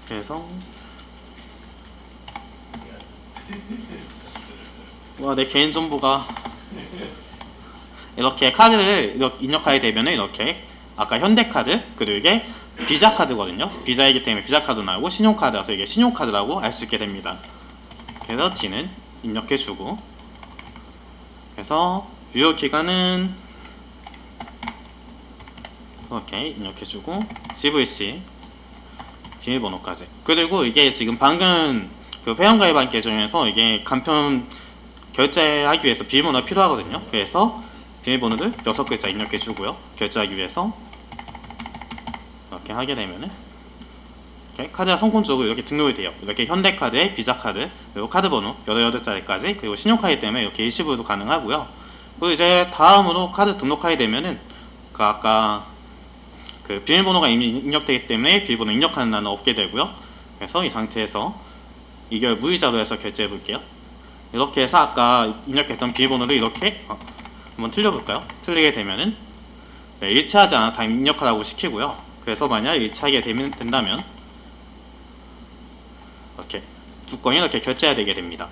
그래서 내 개인정보가 이렇게 카드를 입력하게 되면 이렇게 아까 현대카드 그리고 이게 비자카드거든요. 비자이기 때문에 비자카드 나오고 신용카드라서 이게 신용카드라고 알 수 있게 됩니다. 그래서 D는 입력해주고, 그래서 유효기간은 이렇게 입력해주고 CVC 비밀번호까지. 그리고 이게 지금 방금 그 회원가입한 계정에서 이게 간편 결제하기 위해서 비밀번호가 필요하거든요. 그래서 비밀번호를 6글자 입력해주고요. 결제하기 위해서 이렇게 하게 되면은 이렇게 카드가 성공적으로 이렇게 등록이 돼요. 이렇게 현대카드에 비자카드 그리고 카드번호 8자리까지, 그리고 신용카드 때문에 이렇게 일시불도 가능하고요. 그리고 이제 다음으로 카드 등록하게 되면은 아까 그 비밀번호가 이미 입력되기 때문에 비밀번호 입력하는欄은 없게 되고요. 그래서 이 상태에서 이걸 무이자로 해서 결제해 볼게요. 이렇게 해서 아까 입력했던 비밀번호를 이렇게 한번 틀려볼까요? 틀리게 되면은 네, 일치하지 않아 다 입력하라고 시키고요. 그래서 만약 일치하게 된다면 이렇게 두 건이 이렇게 결제가 되게 됩니다.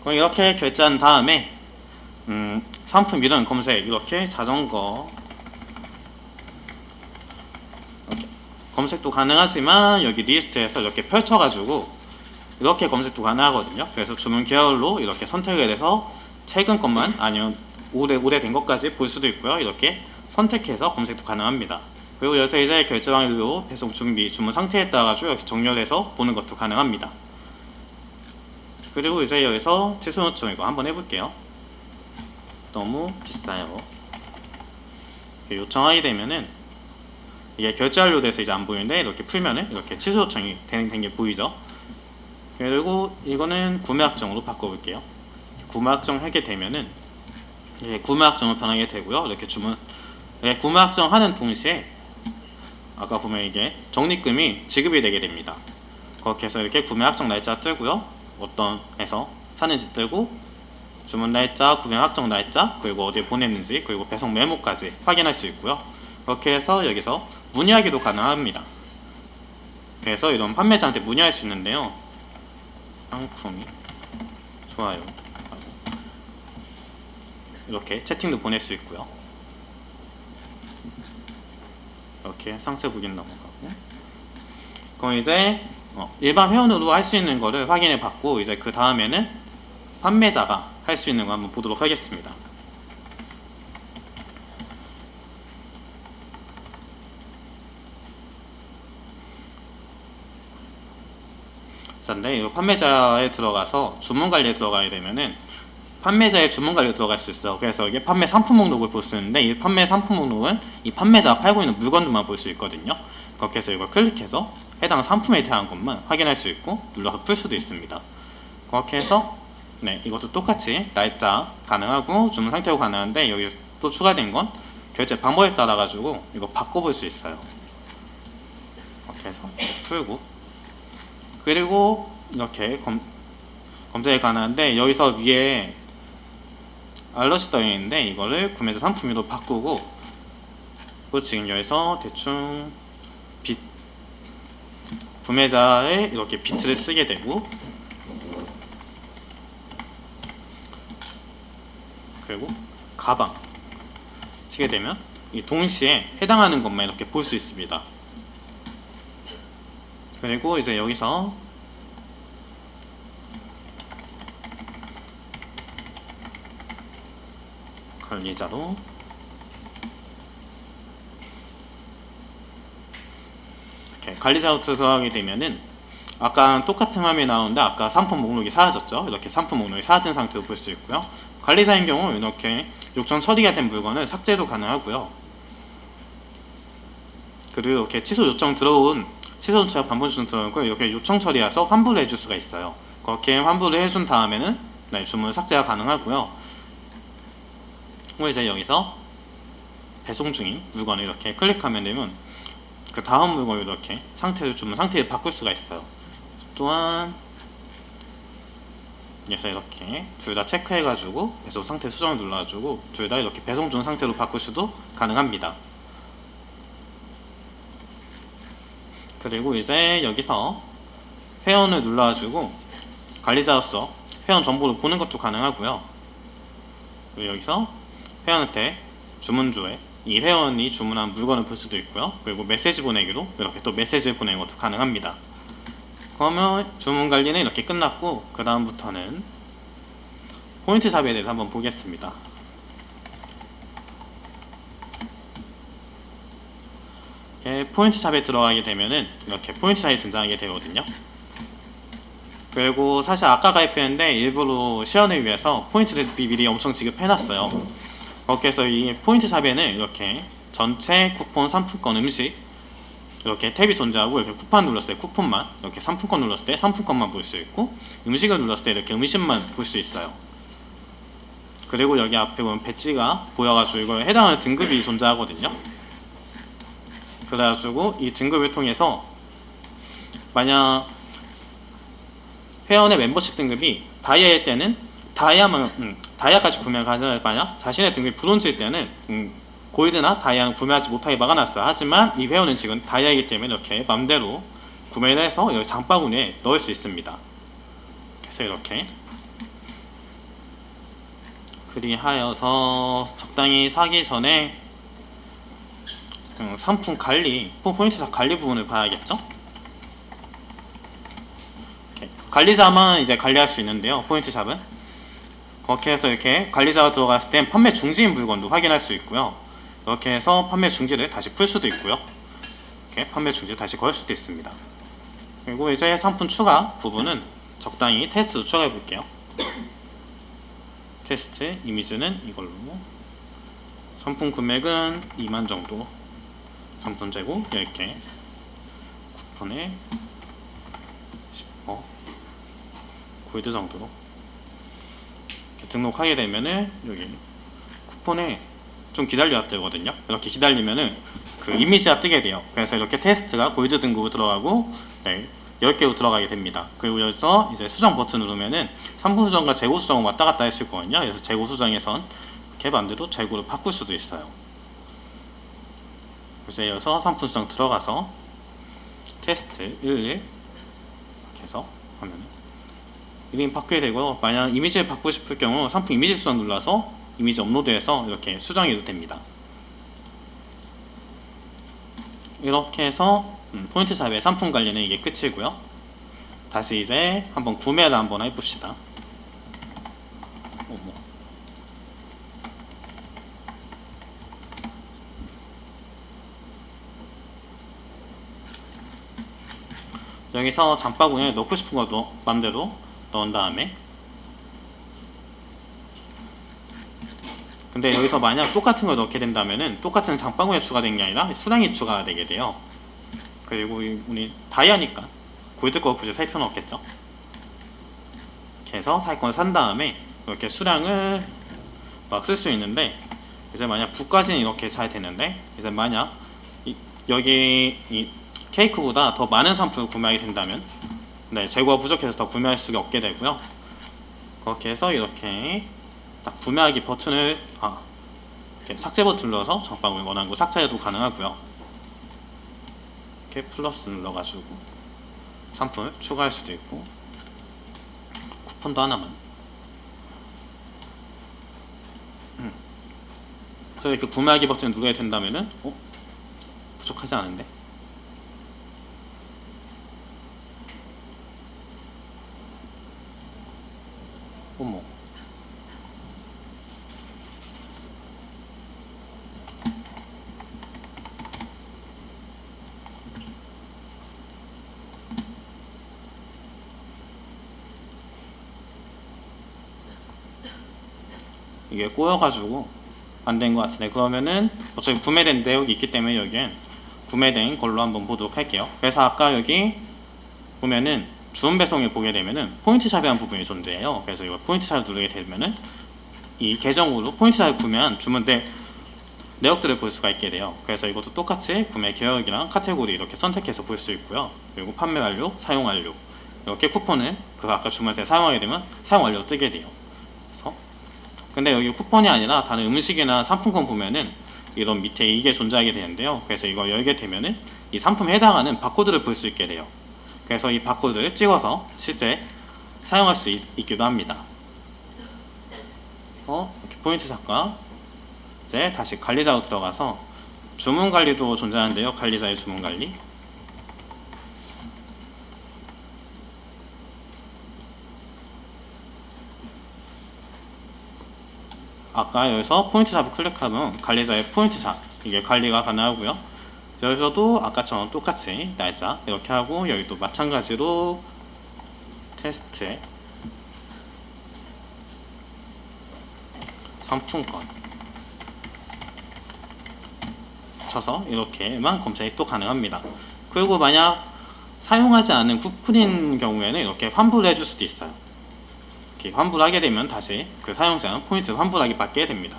그럼 이렇게 결제한 다음에 상품 이름 검색 이렇게 자전거 이렇게 검색도 가능하지만 여기 리스트에서 이렇게 펼쳐가지고 이렇게 검색도 가능하거든요. 그래서 주문 계열로 이렇게 선택을 해서 최근 것만 아니면 오래된 것까지 볼 수도 있고요. 이렇게 선택해서 검색도 가능합니다. 그리고 여기서 이제 결제 완료, 배송 준비, 주문 상태에 따라 가지고 이렇게 정렬해서 보는 것도 가능합니다. 그리고 이제 여기서 취소 요청 이거 한번 해볼게요. 너무 비싸요. 이렇게 요청하게 되면은 이게 결제 완료돼서 이제 안 보이는데 이렇게 풀면은 이렇게 취소 요청이 된 게 보이죠. 그리고 이거는 구매 확정으로 바꿔볼게요. 구매 확정 하게 되면은 구매 확정을 변하게 되고요. 이렇게 주문 구매 확정하는 동시에 아까 보면 이게 적립금이 지급이 되게 됩니다. 그렇게 해서 이렇게 구매 확정 날짜 뜨고요. 어떤 에서 사는지 뜨고 주문 날짜, 구매 확정 날짜, 그리고 어디에 보냈는지, 그리고 배송 메모까지 확인할 수 있고요. 그렇게 해서 여기서 문의하기도 가능합니다. 그래서 이런 판매자한테 문의할 수 있는데요. 상품이 좋아요. 이렇게 채팅도 보낼 수 있고요. 이렇게 상세 보긴 넘어가고. 그럼 이제 일반 회원으로 할 수 있는 거를 확인해 봤고 이제 그 다음에는 판매자가 할 수 있는 거 한번 보도록 하겠습니다. 자, 근데 이 판매자에 들어가서 주문 관리에 들어가게 되면은 판매자의 주문 관리에 들어갈 수 있어요. 그래서 이게 판매 상품 목록을 볼 수 있는데 이 판매 상품 목록은 이 판매자가 팔고 있는 물건들만 볼 수 있거든요. 그렇게 해서 이걸 클릭해서 해당 상품에 대한 것만 확인할 수 있고 눌러서 풀 수도 있습니다. 그렇게 해서 네, 이것도 똑같이 날짜 가능하고 주문 상태도 가능한데 여기 또 추가된 건 결제 방법에 따라 가지고 이거 바꿔볼 수 있어요. 이렇게 해서 풀고 그리고 이렇게 검색이 가능한데 여기서 위에 알럿이 떠 있는데 이거를 구매자 상품으로 바꾸고 그리고 지금 여기서 대충 구매자의 이렇게 비트를 쓰게 되고 그리고 가방 치게 되면 이 동시에 해당하는 것만 이렇게 볼 수 있습니다. 그리고 이제 여기서 관리자로 이렇게 관리자로 들어가게 되면은 아까 똑같은 화면이 나오는데 아까 상품 목록이 사라졌죠. 이렇게 상품 목록이 사라진 상태로 볼 수 있고요. 관리자인 경우 이렇게 요청 처리가 된 물건을 삭제도 가능하고요. 그리고 이렇게 취소 요청 들어온 취소 요청 반복 요청 들어온 거 이렇게 요청 처리해서 환불을 해줄 수가 있어요. 그렇게 환불을 해준 다음에는 네, 주문 삭제가 가능하고요. 그리고 이제 여기서 배송 중인 물건을 이렇게 클릭하면 되면 그 다음 물건을 이렇게 상태를 주문 상태를 바꿀 수가 있어요. 또한 그래서 이렇게 둘 다 체크해가지고 배송 상태 수정을 눌러가지고 둘 다 이렇게 배송 중 상태로 바꿀 수도 가능합니다. 그리고 이제 여기서 회원을 눌러가지고 관리자로서 회원 정보를 보는 것도 가능하고요. 그리고 여기서 회원한테 주문조에 이 회원이 주문한 물건을 볼 수도 있고요. 그리고 메시지 보내기로 이렇게 또 메시지를 보내는 것도 가능합니다. 그러면 주문 관리는 이렇게 끝났고 그 다음부터는 포인트 샵에 대해서 한번 보겠습니다. 이렇게 포인트 샵에 들어가게 되면은 이렇게 포인트 샵이 등장하게 되거든요. 그리고 사실 아까 가입했는데 일부러 시연을 위해서 포인트를 미리 엄청 지급해놨어요. 그렇게 해서 이 포인트 샵에는 이렇게 전체 쿠폰, 상품권, 음식 이렇게 탭이 존재하고 이렇게 쿠폰 눌렀을 때 쿠폰만, 이렇게 상품권 눌렀을 때 상품권만 볼 수 있고 음식을 눌렀을 때 이렇게 음식만 볼 수 있어요. 그리고 여기 앞에 보면 배지가 보여가지고 이거에 해당하는 등급이 존재하거든요. 그래가지고 이 등급을 통해서 만약 회원의 멤버십 등급이 다이아일 때는 다이아까지 구매가 가능할 만약 자신의 등급이 브론즈일 때는 골드나 다이아는 구매하지 못하게 막아놨어요. 하지만 이 회원은 지금 다이아이기 때문에 이렇게 맘대로 구매를 해서 여기 장바구니에 넣을 수 있습니다. 그래서 이렇게 그리하여서 적당히 사기 전에 상품 관리, 포인트샵 관리 부분을 봐야겠죠? 이렇게. 관리자만 이제 관리할 수 있는데요. 포인트샵은 그렇게 해서 이렇게 관리자가 들어갔을 땐 판매 중지인 물건도 확인할 수 있고요. 이렇게 해서 판매 중지를 다시 풀 수도 있고요. 이렇게 판매 중지를 다시 걸 수도 있습니다. 그리고 이제 상품 추가 부분은 적당히 테스트로 추가해 볼게요. 테스트 이미지는 이걸로, 상품 금액은 2만 정도, 상품 재고 10개, 쿠폰에 10%, 골드 정도로 이렇게 등록하게 되면은 여기 쿠폰에 좀 기다려야 되거든요. 이렇게 기다리면은 그 이미지가 뜨게 돼요. 그래서 이렇게 테스트가 골드 등급으로 들어가고 10개로 들어가게 됩니다. 그리고 여기서 이제 수정 버튼 누르면은 상품 수정과 재고 수정을 왔다 갔다 할 수 있거든요. 그래서 재고 수정에선 이렇게 반대로 재고를 바꿀 수도 있어요. 그래서 이어서 상품 수정 들어가서 테스트 11 이렇게 해서 하면은 이름이 바뀌게 되고요. 만약 이미지를 바꾸고 싶을 경우 상품 이미지 수정 눌러서 이미지 업로드해서 이렇게 수정해도 됩니다. 이렇게 해서 포인트샵의 상품 관리는 이게 끝이고요. 다시 이제 한번 구매를 한번 해봅시다. 여기서 장바구니에 넣고 싶은 거 맘대로 넣은 다음에, 근데 여기서 만약 똑같은 걸 넣게 된다면은 똑같은 장바구니에 추가된 게 아니라 수량이 추가가 되게 돼요. 그리고 우리 다이아니까 골드 거 굳이 살 필요는 없겠죠. 이렇게 해서 살 걸 산 다음에 이렇게 수량을 막 쓸 수 있는데, 이제 만약 9까지는 이렇게 잘 되는데, 이제 만약 여기 이 케이크보다 더 많은 상품을 구매하게 된다면 재고가 부족해서 더 구매할 수가 없게 되고요. 그렇게 해서 이렇게 딱 구매하기 버튼을 이렇게 삭제 버튼 눌러서 장바구니 원하는 거 삭제해도 가능하고요. 이렇게 플러스 눌러가지고 상품을 추가할 수도 있고, 쿠폰도 하나만. 그래서 이렇게 구매하기 버튼을 누르게 된다면은 부족하지 않은데? 어머. 이게 꼬여가지고 안 된 것 같은데, 그러면은 어차피 구매된 내역이 있기 때문에 여기엔 구매된 걸로 한번 보도록 할게요. 그래서 아까 여기 보면은 주문 배송을 보게 되면은 포인트샵이라는 부분이 존재해요. 그래서 이거 포인트샵을 누르게 되면은 이 계정으로 포인트샵을 구매한 주문대 내역들을 볼 수가 있게 돼요. 그래서 이것도 똑같이 구매 계획이랑 카테고리 이렇게 선택해서 볼 수 있고요. 그리고 판매 완료, 사용 완료, 이렇게 쿠폰을 그 아까 주문할 때 사용하게 되면 사용 완료 뜨게 돼요. 그래서 근데 여기 쿠폰이 아니라 다른 음식이나 상품권 보면은 이런 밑에 이게 존재하게 되는데요. 그래서 이거 열게 되면은 이 상품에 해당하는 바코드를 볼 수 있게 돼요. 그래서 이 바코드를 찍어서 실제 사용할 수 있기도 합니다. 이렇게 포인트 샵과 이제 다시 관리자로 들어가서 주문 관리도 존재하는데요. 관리자의 주문 관리. 아까 여기서 포인트 샵을 클릭하면 관리자의 포인트 샵 이게 관리가 가능하고요. 여기서도 아까처럼 똑같이 날짜 이렇게 하고, 여기도 마찬가지로 테스트에 상품권 쳐서 이렇게만 검색이 또 가능합니다. 그리고 만약 사용하지 않은 쿠폰인 경우에는 이렇게 환불해 줄 수도 있어요. 이렇게 환불하게 되면 다시 그 사용자는 포인트 환불하기 받게 됩니다.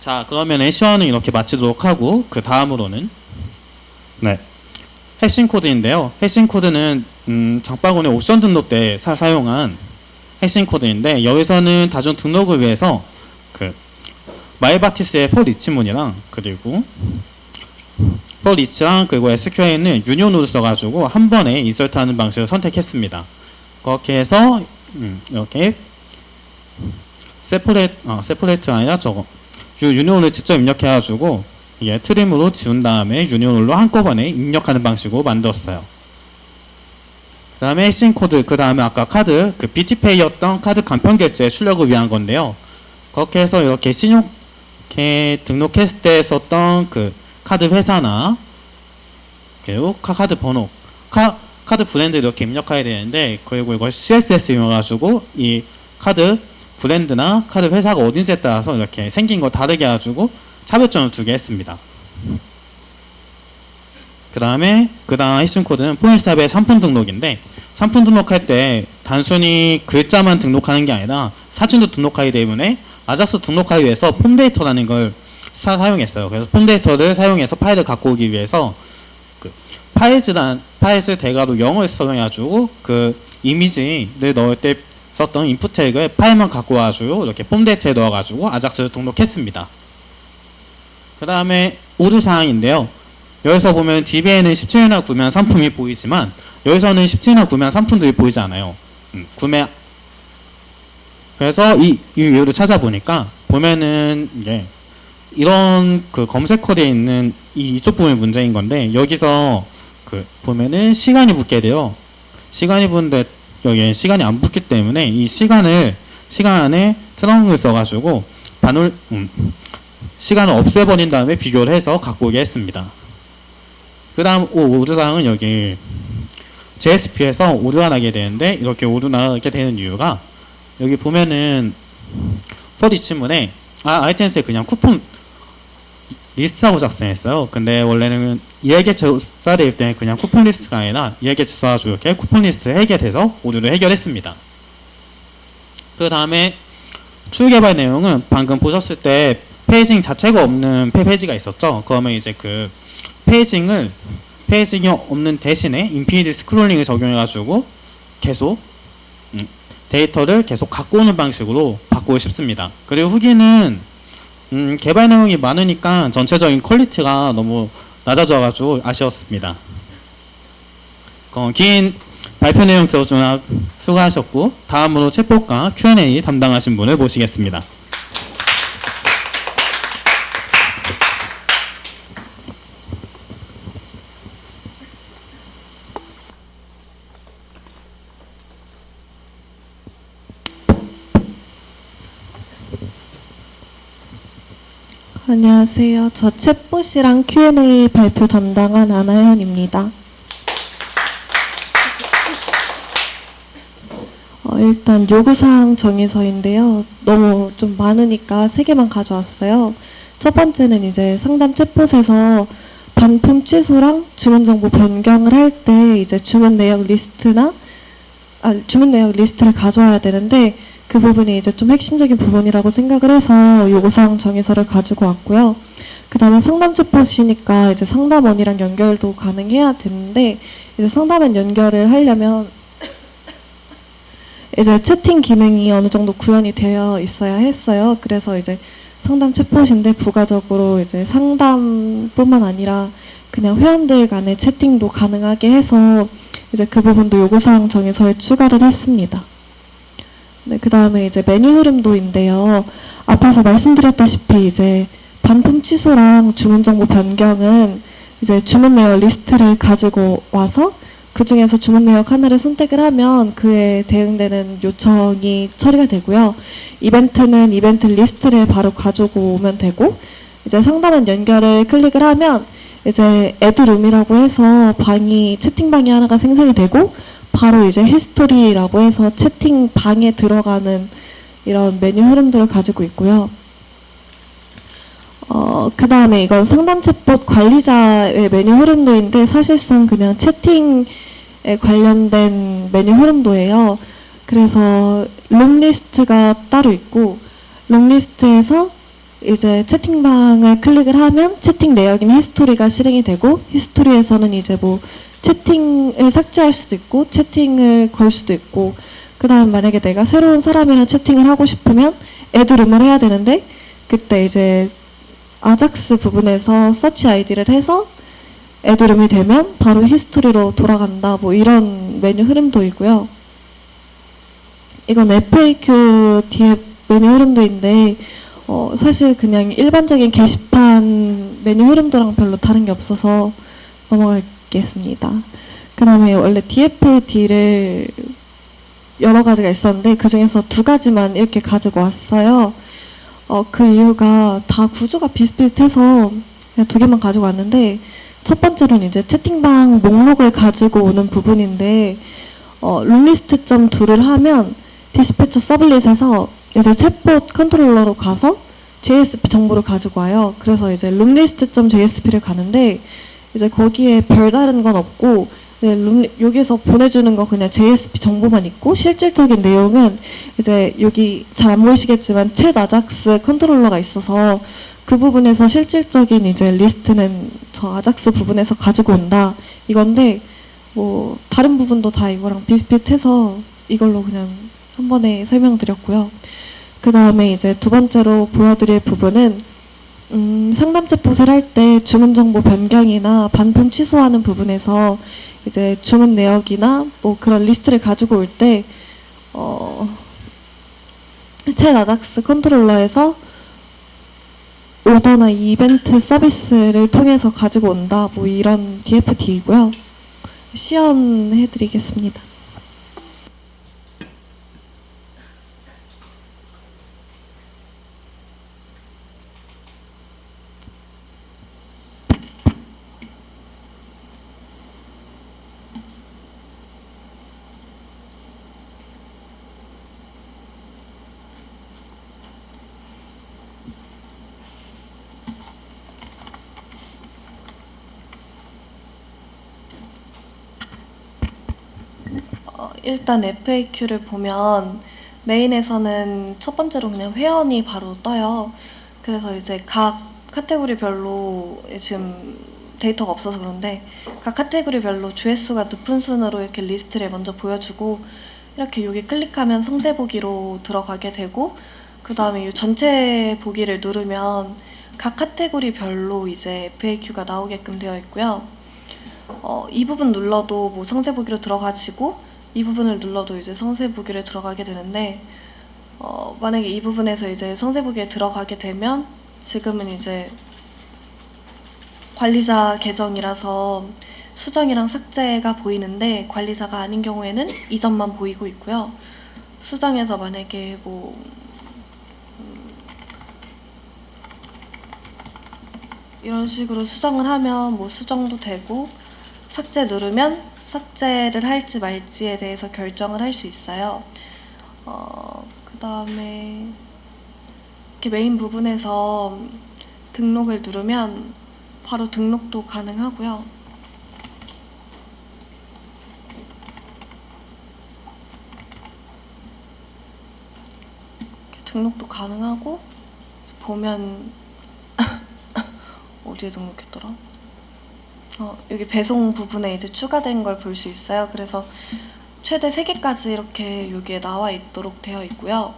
자, 그러면 시연은 이렇게 마치도록 하고 그 다음으로는 네, 핵심 코드인데요. 핵심 코드는 장바구니 옵션 등록 때 사용한 핵심 코드인데 여기서는 다중 등록을 위해서 그 마이바티스의 for each문이랑 그리고 for each랑 그리고 SQL에는 유니온으로 써가지고 한 번에 인설트하는 방식을 선택했습니다. 그렇게 해서 이렇게 세퍼레이트가 아니라 저거 유니온을 직접 입력해가지고 이게 트림으로 지운 다음에 유니온으로 한꺼번에 입력하는 방식으로 만들었어요. 그 다음에 핵심 코드, 그 다음에 아까 카드, 그 BT페이였던 카드 간편 결제 출력을 위한 건데요. 그렇게 해서 이렇게 신용 이렇게 등록했을 때 썼던 그 카드 회사나 그리고 카드 번호, 카드 브랜드 이렇게 입력해야 되는데 그리고 이걸 CSS 이용해가지고 이 카드 브랜드나 카드 회사가 어딘지에 따라서 이렇게 생긴 거 다르게 해가지고 차별점을 두게 했습니다. 그 다음 핵심 코드는 포인트샵의 상품 등록인데 상품 등록할 때 단순히 글자만 등록하는 게 아니라 사진도 등록하기 때문에 아자스 등록하기 위해서 폼데이터라는 걸 사용했어요. 그래서 폼데이터를 사용해서 파일을 갖고 오기 위해서 그 파일을 대괄호 영어에서 사용해가지고 그 이미지를 넣을 때 썼던 인풋 태그에 파일만 갖고 와가지고 이렇게 폼데이터에 넣어가지고 아자스를 등록했습니다. 그 다음에 오류사항인데요. 여기서 보면 DB에는 17이나 구매한 상품이 보이지만 여기서는 17이나 구매한 상품들이 보이지 않아요. 그래서 이 이유를 찾아보니까 보면은 이게 이런 그 검색어에 있는 이쪽 부분이 문제인 건데 여기서 그 보면은 시간이 붙게 돼요. 시간이 붙는데 여기에 시간이 안 붙기 때문에 이 시간 안에 트렁크를 써가지고 시간을 없애버린 다음에 비교를 해서 갖고 오게 했습니다. 그 다음 오류사항은 여기 JSP에서 오류가 나게 되는데 이렇게 오류가 나게 되는 이유가 여기 보면은 for each문에 아이템스에 그냥 쿠폰 리스트하고 작성했어요. 근데 원래는 이해개체 써야 때문에 그냥 쿠폰 리스트가 아니라 이해개체 써가지고 이렇게 쿠폰 리스트 해결해서 오류를 해결했습니다. 그 다음에 추후 개발 내용은 방금 보셨을 때 페이징 자체가 없는 페이지가 있었죠. 그러면 이제 그 페이징이 없는 대신에 인피니티 스크롤링을 적용해가지고 계속 데이터를 계속 갖고 오는 방식으로 바꾸고 싶습니다. 그리고 후기는 개발 내용이 많으니까 전체적인 퀄리티가 너무 낮아져가지고 아쉬웠습니다. 긴 발표 내용 들어주셔서 수고하셨고 다음으로 챗봇과 Q&A 담당하신 분을 모시겠습니다. 안녕하세요. 저 챗봇이랑 Q&A 발표 담당한 안하연입니다. 일단 요구사항 정의서인데요. 너무 좀 많으니까 3개만 가져왔어요. 첫 번째는 이제 상담 챗봇에서 반품 취소랑 주문 정보 변경을 할 때 이제 주문 내역 리스트를 가져와야 되는데 그 부분이 이제 좀 핵심적인 부분이라고 생각을 해서 요구사항 정의서를 가지고 왔고요. 그 다음에 상담 챗봇이니까 이제 상담원이랑 연결도 가능해야 되는데 이제 상담원 연결을 하려면 이제 채팅 기능이 어느 정도 구현이 되어 있어야 했어요. 그래서 이제 상담 챗봇인데 부가적으로 이제 상담뿐만 아니라 그냥 회원들 간의 채팅도 가능하게 해서 이제 그 부분도 요구사항 정의서에 추가를 했습니다. 네, 그 다음에 이제 메뉴 흐름도인데요. 앞에서 말씀드렸다시피 이제 반품 취소랑 주문 정보 변경은 이제 주문 내역 리스트를 가지고 와서 그 중에서 주문 내역 하나를 선택을 하면 그에 대응되는 요청이 처리가 되고요. 이벤트는 이벤트 리스트를 바로 가지고 오면 되고 이제 상담원 연결을 클릭을 하면 이제 애드룸이라고 해서 채팅방이 하나가 생성이 되고 바로 이제 히스토리라고 해서 채팅방에 들어가는 이런 메뉴 흐름들을 가지고 있고요. 그 다음에 이건 상담 챗봇 관리자의 메뉴 흐름도인데 사실상 그냥 채팅에 관련된 메뉴 흐름도예요. 그래서 룸리스트가 따로 있고 룸리스트에서 이제 채팅방을 클릭을 하면 채팅 내역인 히스토리가 실행이 되고 히스토리에서는 이제 뭐 채팅을 삭제할 수도 있고 채팅을 걸 수도 있고 그 다음 만약에 내가 새로운 사람이랑 채팅을 하고 싶으면 애드룸을 해야 되는데 그때 이제 아작스 부분에서 서치 아이디를 해서 애드룸이 되면 바로 히스토리로 돌아간다 뭐 이런 메뉴 흐름도 있고요. 이건 FAQ 뒤에 메뉴 흐름도인데 사실 그냥 일반적인 게시판 메뉴 흐름도랑 별로 다른 게 없어서 넘어가겠습니다. 그 다음에 원래 DFD를 여러 가지가 있었는데 그 중에서 2가지만 이렇게 가지고 왔어요. 그 이유가 다 구조가 비슷비슷해서 그냥 2개만 가지고 왔는데 첫 번째로는 이제 채팅방 목록을 가지고 오는 부분인데 룸리스트.2를 하면 디스패처 서블릿에서 이제 챗봇 컨트롤러로 가서 JSP 정보를 가지고 와요. 그래서 이제 룸리스트.jsp를 가는데 이제 거기에 별다른 건 없고 여기서 보내주는 거 그냥 JSP 정보만 있고 실질적인 내용은 이제 여기 잘 안 보이시겠지만 챗 아작스 컨트롤러가 있어서 그 부분에서 실질적인 이제 리스트는 저 아작스 부분에서 가지고 온다 이건데 뭐 다른 부분도 다 이거랑 비슷비슷해서 이걸로 그냥 한 번에 설명드렸고요. 그 다음에 이제 2번째로 보여드릴 부분은 상담 챗봇을 할 때 주문 정보 변경이나 반품 취소하는 부분에서 이제 주문 내역이나 뭐 그런 리스트를 가지고 올 때 챗 아작스 컨트롤러에서 오더나 이벤트 서비스를 통해서 가지고 온다 뭐 이런 DFD이고요. 시연해드리겠습니다. 일단 FAQ를 보면 메인에서는 첫 번째로 그냥 회원이 바로 떠요. 그래서 이제 각 카테고리별로 지금 데이터가 없어서 그런데 각 카테고리별로 조회수가 높은 순으로 이렇게 리스트를 먼저 보여주고 이렇게 여기 클릭하면 상세 보기로 들어가게 되고 그 다음에 이 전체 보기를 누르면 각 카테고리별로 이제 FAQ가 나오게끔 되어 있고요. 이 부분 눌러도 뭐 상세 보기로 들어가지고 이 부분을 눌러도 이제 상세 보기를 들어가게 되는데 만약에 이 부분에서 이제 상세 보기에 들어가게 되면 지금은 이제 관리자 계정이라서 수정이랑 삭제가 보이는데 관리자가 아닌 경우에는 이전만 보이고 있고요. 수정에서 만약에 뭐 이런 식으로 수정을 하면 뭐 수정도 되고 삭제 누르면 삭제를 할지 말지에 대해서 결정을 할 수 있어요. 그 다음에 이렇게 메인 부분에서 등록을 누르면 바로 등록도 가능하고요. 이렇게 등록도 가능하고 보면 어디에 등록했더라? 여기 배송 부분에 이제 추가된 걸 볼 수 있어요. 그래서 최대 3개까지 이렇게 여기에 나와 있도록 되어 있고요.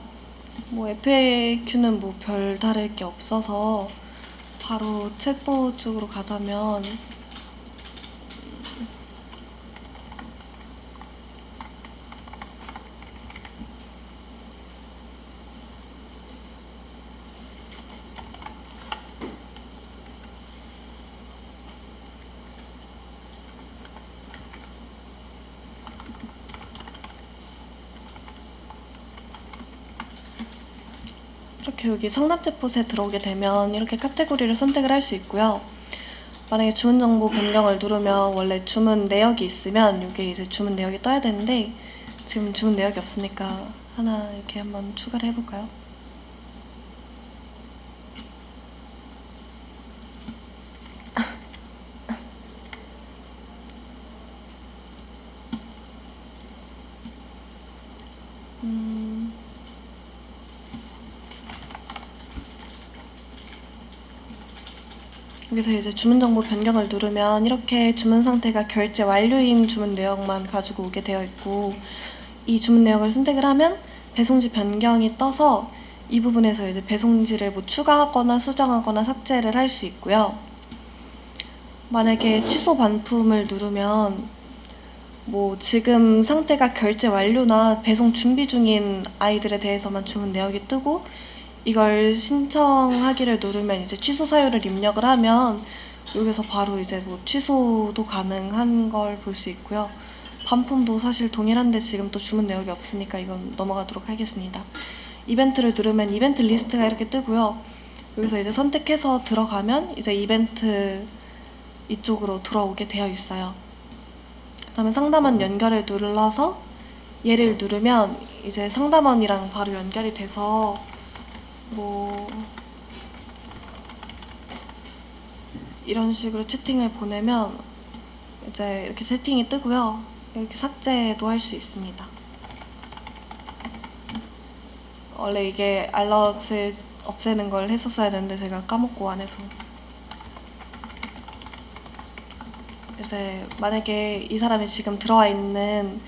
뭐 FAQ는 뭐 별 다를 게 없어서 바로 챗봇 쪽으로 가자면 이렇게 여기 상담 챗봇에 들어오게 되면 이렇게 카테고리를 선택을 할 수 있고요. 만약에 주문 정보 변경을 누르면 원래 주문 내역이 있으면 이게 이제 주문 내역이 떠야 되는데 지금 주문 내역이 없으니까 하나 이렇게 한번 추가를 해볼까요? 여기서 이제 주문 정보 변경을 누르면 이렇게 주문 상태가 결제 완료인 주문 내역만 가지고 오게 되어 있고, 이 주문 내역을 선택을 하면 배송지 변경이 떠서 이 부분에서 이제 배송지를 뭐 추가하거나 수정하거나 삭제를 할 수 있고요. 만약에 취소 반품을 누르면 뭐 지금 상태가 결제 완료나 배송 준비 중인 아이들에 대해서만 주문 내역이 뜨고, 이걸 신청하기를 누르면 이제 취소 사유를 입력을 하면 여기서 바로 이제 뭐 취소도 가능한 걸 볼 수 있고요. 반품도 사실 동일한데 지금 또 주문 내역이 없으니까 이건 넘어가도록 하겠습니다. 이벤트를 누르면 이벤트 리스트가 이렇게 뜨고요. 여기서 이제 선택해서 들어가면 이제 이벤트 이쪽으로 들어오게 되어 있어요. 그다음에 상담원 연결을 눌러서 얘를 누르면 이제 상담원이랑 바로 연결이 돼서 뭐 이런 식으로 채팅을 보내면 이제 이렇게 채팅이 뜨고요. 이렇게 삭제도 할 수 있습니다. 원래 이게 알럿을 없애는 걸 했었어야 되는데 제가 까먹고 안 해서. 이제 만약에 이 사람이 지금 들어와 있는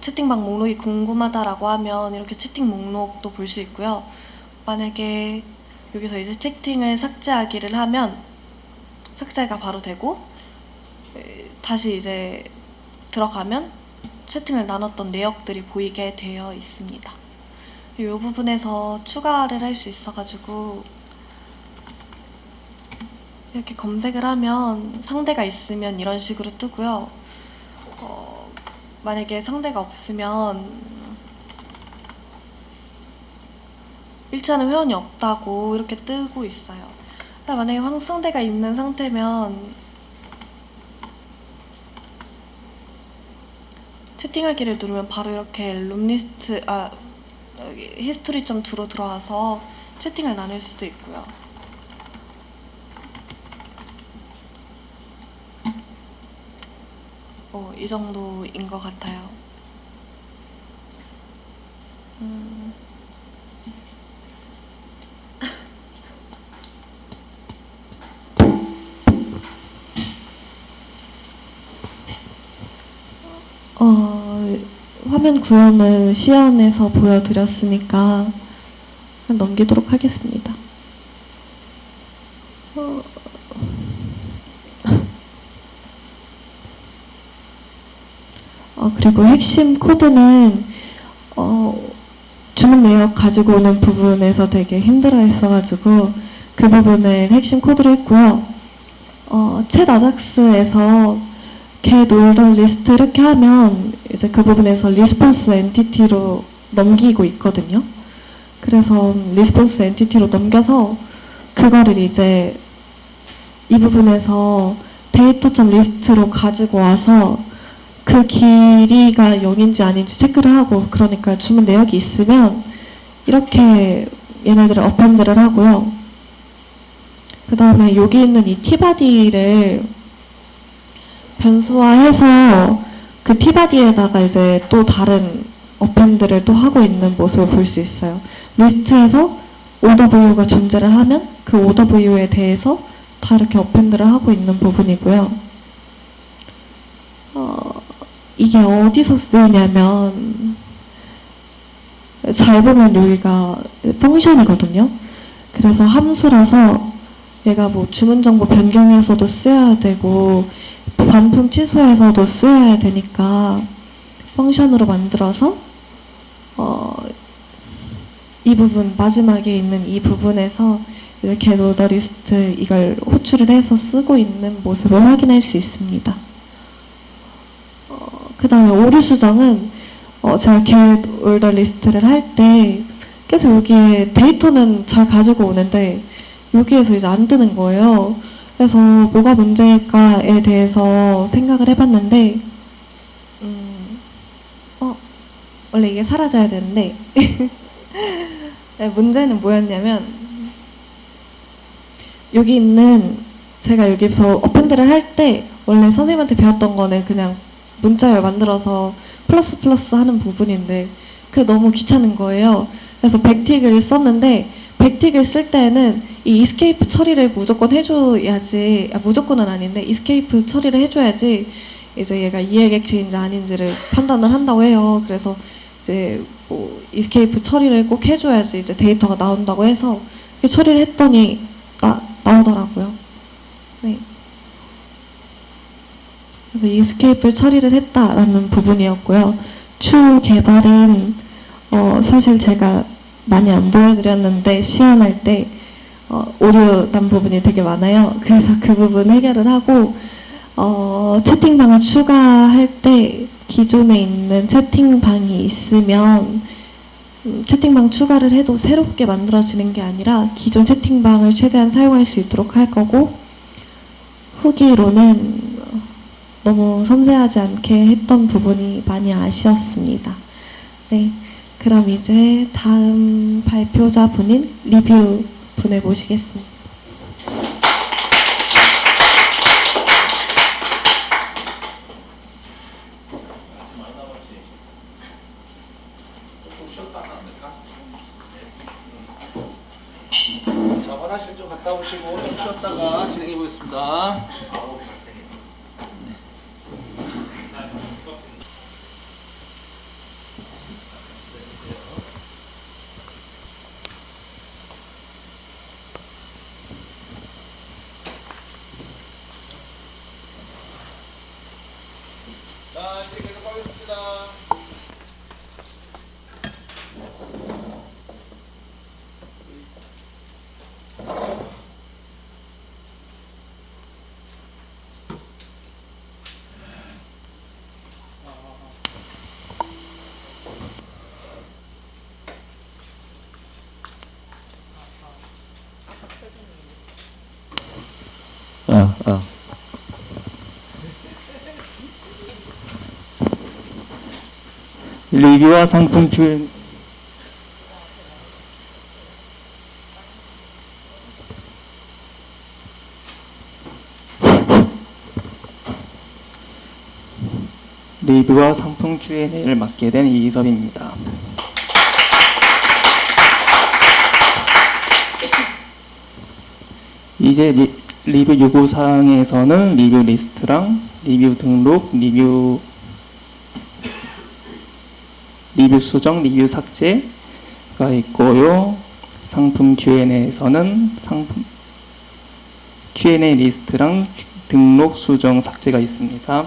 채팅방 목록이 궁금하다라고 하면 이렇게 채팅 목록도 볼 수 있고요. 만약에 여기서 이제 채팅을 삭제하기를 하면 삭제가 바로 되고, 다시 이제 들어가면 채팅을 나눴던 내역들이 보이게 되어 있습니다. 이 부분에서 추가를 할 수 있어가지고 이렇게 검색을 하면 상대가 있으면 이런 식으로 뜨고요. 만약에 상대가 없으면 일치하는 회원이 없다고 이렇게 뜨고 있어요. 만약에 상대가 있는 상태면 채팅하기를 누르면 바로 이렇게 룸리스트, history.2로 들어와서 채팅을 나눌 수도 있고요. 이 정도인 것 같아요. 화면 구현은 시연에서 보여드렸으니까 넘기도록 하겠습니다. 그리고 핵심 코드는 주문 내역 가지고 오는 부분에서 되게 힘들어 했어가지고 그 부분을 핵심 코드로 했고요. 챗 아작스에서 get order list 이렇게 하면 이제 그 부분에서 리스폰스 엔티티로 넘기고 있거든요. 그래서 리스폰스 엔티티로 넘겨서 그거를 이제 이 부분에서 데이터.list로 가지고 와서 그 길이가 0인지 아닌지 체크를 하고, 그러니까 주문 내역이 있으면 이렇게 얘네들을 어펜드를 하고요. 그 다음에 여기 있는 이 tbody를 변수화해서 그 tbody에다가 이제 또 다른 어펜드를 또 하고 있는 모습을 볼 수 있어요. 리스트에서 order view가 존재를 하면 그 order view에 대해서 다 이렇게 어펜드를 하고 있는 부분이고요. 이게 어디서 쓰이냐면 잘 보면 여기가 펑션이거든요. 그래서 함수라서 얘가 뭐 주문 정보 변경에서도 쓰여야 되고 반품 취소에서도 쓰여야 되니까 펑션으로 만들어서 이 부분 마지막에 있는 이 부분에서 이제 get order list 이걸 호출을 해서 쓰고 있는 모습을 확인할 수 있습니다. 그 다음에 오류 수정은 제가 get order list를 할 때 계속 여기에 데이터는 잘 가지고 오는데 여기에서 이제 안 뜨는 거예요. 그래서 뭐가 문제일까에 대해서 생각을 해봤는데 원래 이게 사라져야 되는데 네, 문제는 뭐였냐면 여기 있는 제가 여기서 어펜드를 할 때 원래 선생님한테 배웠던 거는 그냥 문자열 만들어서 플러스 플러스 하는 부분인데 그게 너무 귀찮은 거예요. 그래서 백틱을 썼는데 백틱을 쓸 때는 이 이스케이프 처리를 무조건 해줘야지, 무조건은 아닌데 이스케이프 처리를 해줘야지 이제 얘가 이해 객체인지 아닌지를 판단을 한다고 해요. 그래서 이제 뭐 이스케이프 처리를 꼭 해줘야지 이제 데이터가 나온다고 해서 처리를 했더니 나오더라고요. 네. 그래서 이스케이프를 처리를 했다라는 부분이었고요. 추후 개발은 사실 제가 많이 안 보여드렸는데 시연할 때 오류 난 부분이 되게 많아요. 그래서 그 부분 해결을 하고 채팅방을 추가할 때 기존에 있는 채팅방이 있으면 채팅방 추가를 해도 새롭게 만들어지는 게 아니라 기존 채팅방을 최대한 사용할 수 있도록 할 거고, 후기로는 너무 섬세하지 않게 했던 부분이 많이 아쉬웠습니다. 네, 그럼 이제 다음 발표자 분인 리뷰 분을 모시겠습니다. 자, 화장실 좀 갔다 오시고 좀 쉬었다가 진행해 보겠습니다. 자, 이제 계속 하겠습니다. 리뷰와 상품 표현. 리뷰와 상품 Q&A를 맡게 된 이희섭입니다. 이제 리뷰 요구사항에서는 리뷰 리스트랑 리뷰 등록, 리뷰 수정, 리뷰 삭제가 있고요. 상품 Q&A에서는 상품 Q&A 리스트랑 등록, 수정, 삭제가 있습니다.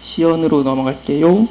시연으로 넘어갈게요.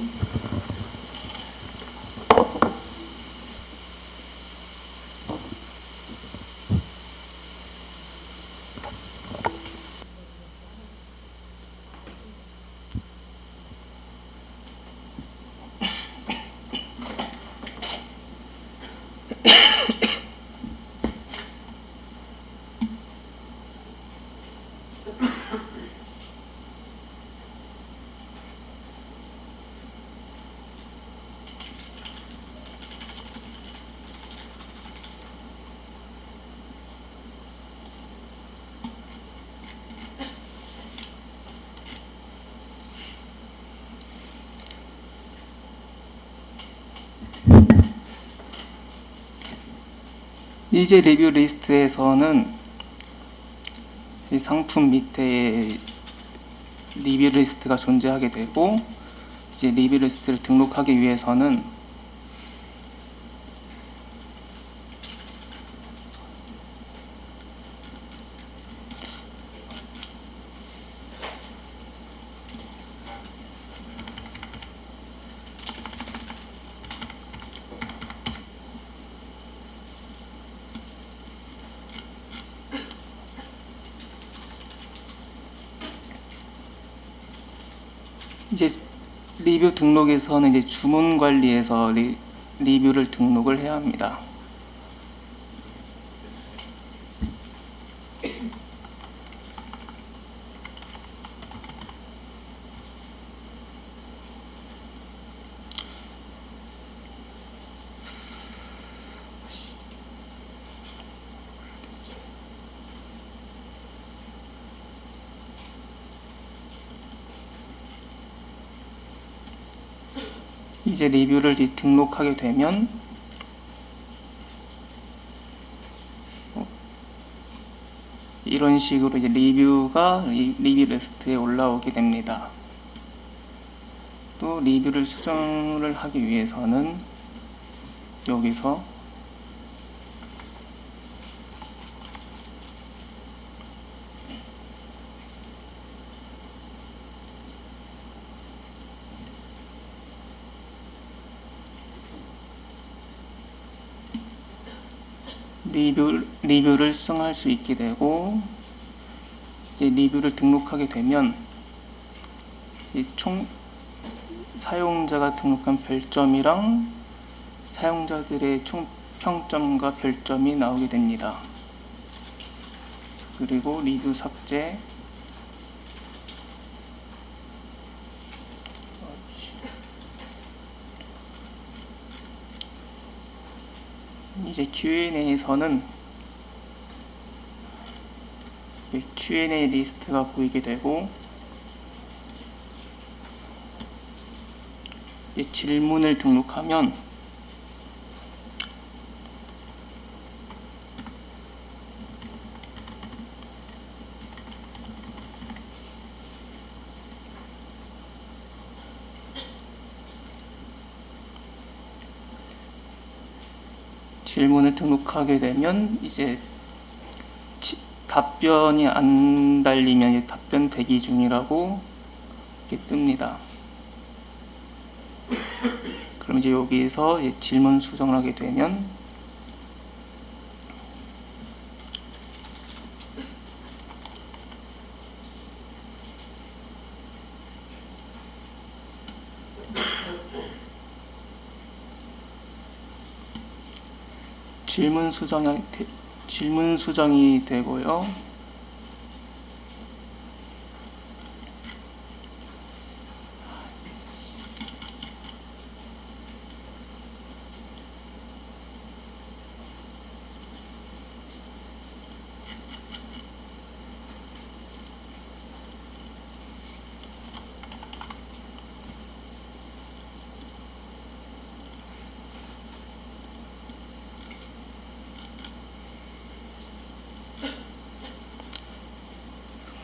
이제 리뷰 리스트에서는 이 상품 밑에 리뷰 리스트가 존재하게 되고, 이제 리뷰 리스트를 등록하기 위해서는 이제 리뷰 등록에서는 이제 주문 관리에서 리뷰를 등록을 해야 합니다. 이제 리뷰를 등록하게 되면 이런 식으로 이제 리뷰가 리뷰 리스트에 올라오게 됩니다. 또 리뷰를 수정을 하기 위해서는 여기서 리뷰를 수정할 수 있게 되고, 이제 리뷰를 등록하게 되면 총 사용자가 등록한 별점이랑 사용자들의 총 평점과 별점이 나오게 됩니다. 그리고 리뷰 삭제, 이제 Q&A에서는 Q&A 리스트가 보이게 되고, 질문을 등록하면 이제 답변이 안 달리면 이제 답변 대기 중이라고 이렇게 뜹니다. 그럼 이제 여기에서 이제 질문 수정을 하게 되면 질문 수정이 되고요.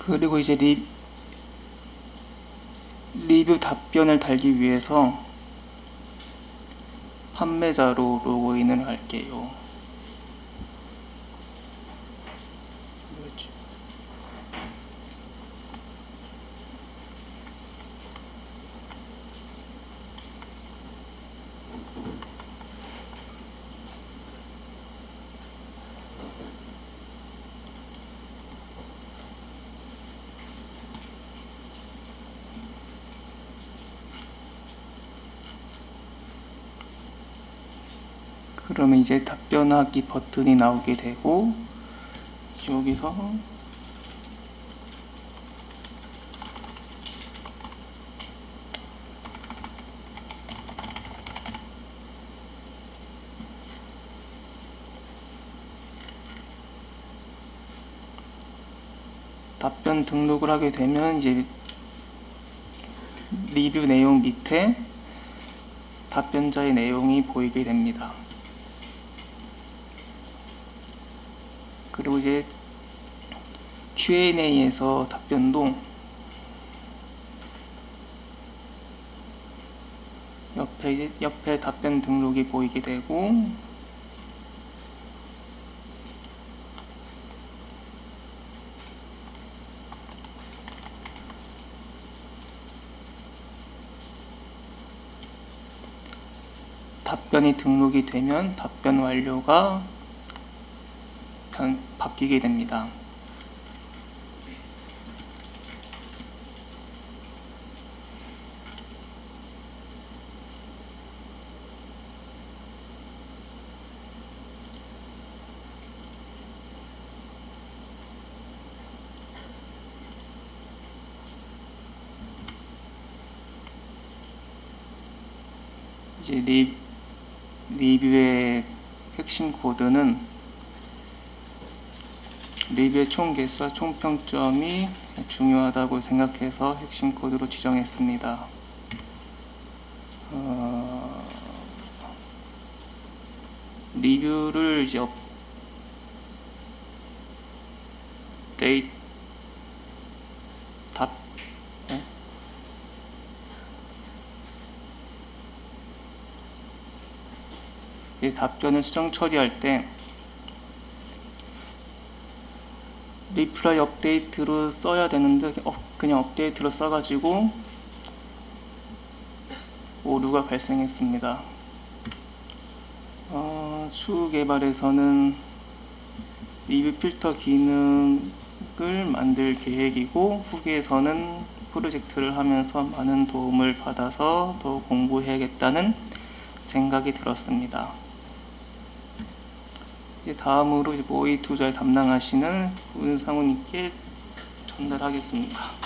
그리고 이제 리뷰 답변을 달기 위해서 판매자로 로그인을 할게요. 그러면 이제 답변하기 버튼이 나오게 되고, 여기서 답변 등록을 하게 되면 이제 리뷰 내용 밑에 답변자의 내용이 보이게 됩니다. 그리고 이제 Q&A에서 답변도 옆에 답변 등록이 보이게 되고, 답변이 등록이 되면 답변 완료가 바뀌게 됩니다. 이제 리뷰의 핵심 코드는 리뷰의 총 개수와 총 평점이 중요하다고 생각해서 핵심 코드로 지정했습니다. 리뷰를 이제 업데이트 답 네? 이 답변을 수정 처리할 때 리플라이 업데이트로 써야 되는데 그냥 업데이트로 써가지고 오류가 발생했습니다. 추후 개발에서는 리뷰 필터 기능을 만들 계획이고 후기에서는 프로젝트를 하면서 많은 도움을 받아서 더 공부해야겠다는 생각이 들었습니다. 이제 다음으로 모의 투자에 담당하시는 은상우님께 전달하겠습니다.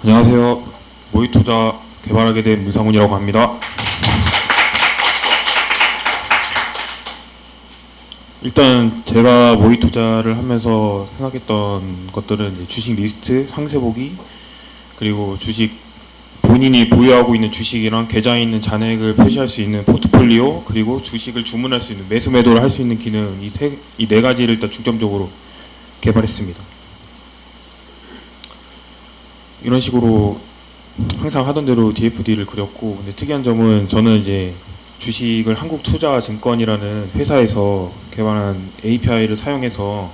안녕하세요. 모의투자 개발하게 된 문상훈이라고 합니다. 일단 제가 모의투자를 하면서 생각했던 것들은 이제 주식 리스트, 상세 보기, 그리고 주식 본인이 보유하고 있는 주식이랑 계좌에 있는 잔액을 표시할 수 있는 포트폴리오, 그리고 주식을 주문할 수 있는 매수 매도를 할 수 있는 기능, 이 네 가지를 일단 중점적으로 개발했습니다. 이런 식으로 항상 하던 대로 DFD를 그렸고, 근데 특이한 점은 저는 이제 주식을 한국투자증권이라는 회사에서 개발한 API를 사용해서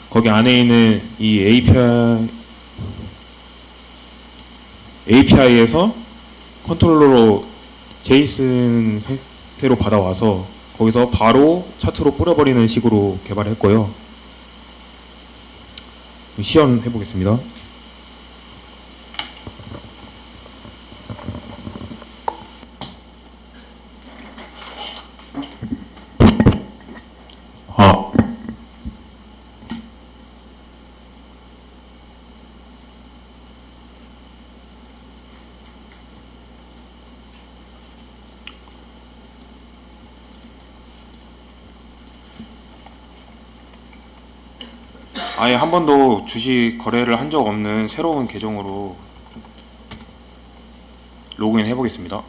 거기 안에 있는 이 API에서 컨트롤러로 JSON 형태로 받아와서 거기서 바로 차트로 뿌려버리는 식으로 개발했고요. 시연해 보겠습니다. 아예 한 번도 주식 거래를 한 적 없는 새로운 계정으로 로그인 해보겠습니다.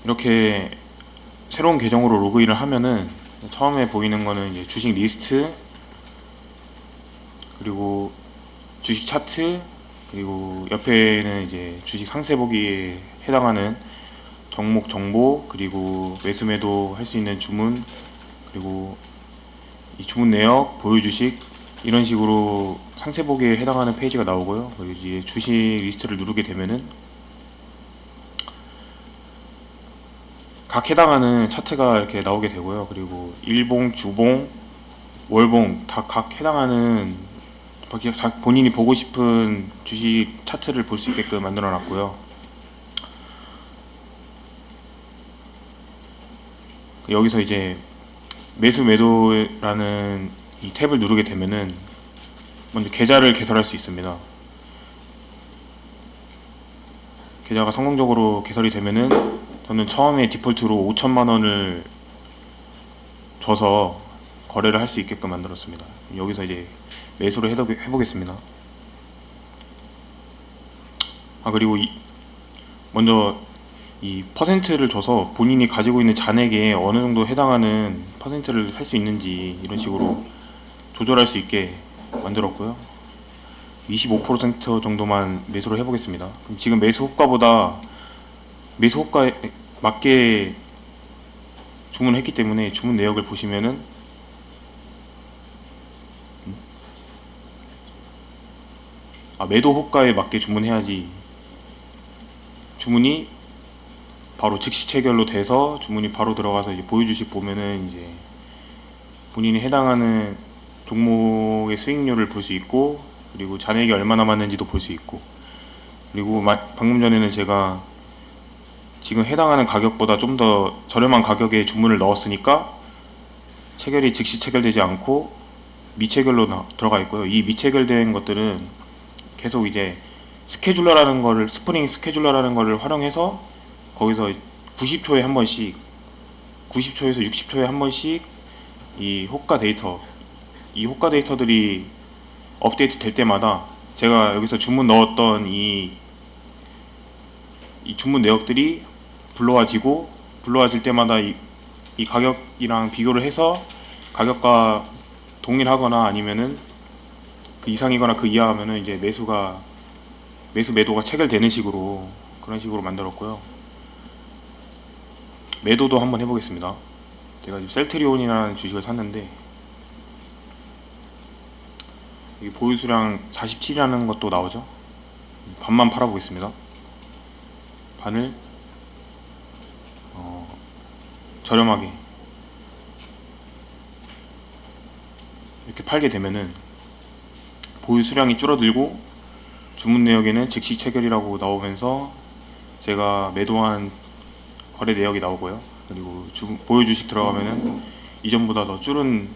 이렇게 새로운 계정으로 로그인을 하면은 처음에 보이는 거는 이제 주식 리스트, 그리고 주식 차트, 그리고 옆에는 이제 주식 상세 보기에 해당하는 종목 정보, 그리고 매수 매도 할 수 있는 주문, 그리고 이 주문 내역, 보유 주식, 이런 식으로 상세 보기에 해당하는 페이지가 나오고요. 그리고 이제 주식 리스트를 누르게 되면은 각 해당하는 차트가 이렇게 나오게 되고요. 그리고 일봉, 주봉, 월봉 다 각 해당하는 본인이 보고 싶은 주식 차트를 볼 수 있게끔 만들어 놨고요. 여기서 이제 매수 매도라는 이 탭을 누르게 되면은 먼저 계좌를 개설할 수 있습니다. 계좌가 성공적으로 개설이 되면은 저는 처음에 디폴트로 5천만 원을 줘서 거래를 할 수 있게끔 만들었습니다. 여기서 이제 매수를 해보겠습니다. 그리고 먼저 이 퍼센트를 줘서 본인이 가지고 있는 잔액에 어느 정도 해당하는 퍼센트를 할 수 있는지 이런 식으로 조절할 수 있게 만들었고요. 25% 정도만 매수를 해보겠습니다. 그럼 지금 매수 호가보다 매수 호가에 맞게 주문을 했기 때문에 주문 내역을 보시면은 매도 호가에 맞게 주문해야지 주문이 바로 즉시 체결로 돼서 주문이 바로 들어가서 이제 보유 주식 보면은 이제 본인이 해당하는 종목의 수익률을 볼 수 있고, 그리고 잔액이 얼마나 남았는지도 볼 수 있고, 그리고 방금 전에는 제가 지금 해당하는 가격보다 좀 더 저렴한 가격에 주문을 넣었으니까 체결이 즉시 체결되지 않고 미체결로 들어가 있고요. 이 미체결된 것들은 계속 이제 스케줄러라는 거를 스프링 스케줄러라는 거를 활용해서 거기서 90초에 한 번씩 90초에서 60초에 한 번씩 이 호가 데이터들이 업데이트 될 때마다 제가 여기서 주문 넣었던 이 주문 내역들이 불러와질 때마다 이 가격이랑 비교를 해서 가격과 동일하거나 아니면은 그 이상이거나 그 이하하면은 이제 매도가 체결되는 식으로 그런 식으로 만들었고요. 매도도 한번 해보겠습니다. 제가 지금 셀트리온이라는 주식을 샀는데 여기 보유수량 47이라는 것도 나오죠. 반만 팔아보겠습니다. 반을 저렴하게 이렇게 팔게 되면은 보유 수량이 줄어들고 주문 내역에는 즉시 체결이라고 나오면서 제가 매도한 거래 내역이 나오고요. 그리고 보유 주식 들어가면은 이전보다 더 줄은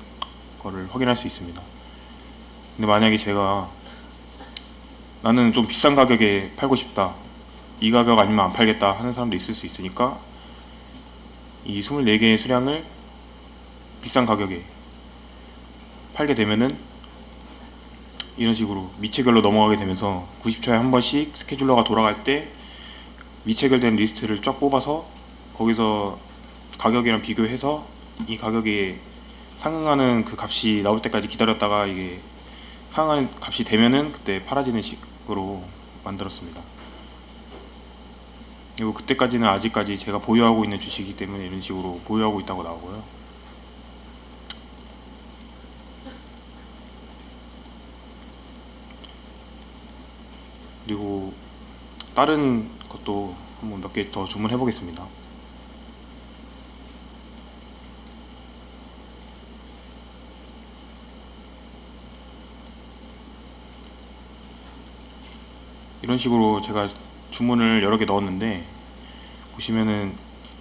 거를 확인할 수 있습니다. 근데 만약에 제가 나는 좀 비싼 가격에 팔고 싶다, 이 가격 아니면 안 팔겠다 하는 사람도 있을 수 있으니까 이 24개의 수량을 비싼 가격에 팔게 되면은 이런 식으로 미체결로 넘어가게 되면서 90초에 한 번씩 스케줄러가 돌아갈 때 미체결된 리스트를 쫙 뽑아서 거기서 가격이랑 비교해서 이 가격에 상응하는 그 값이 나올 때까지 기다렸다가 이게 상응하는 값이 되면은 그때 팔아지는 식으로 만들었습니다. 그리고 그때까지는 아직까지 제가 보유하고 있는 주식이기 때문에 이런 식으로 보유하고 있다고 나오고요. 그리고 다른 것도 한번 몇 개 더 주문해 보겠습니다. 이런 식으로 제가 주문을 여러 개 넣었는데 보시면은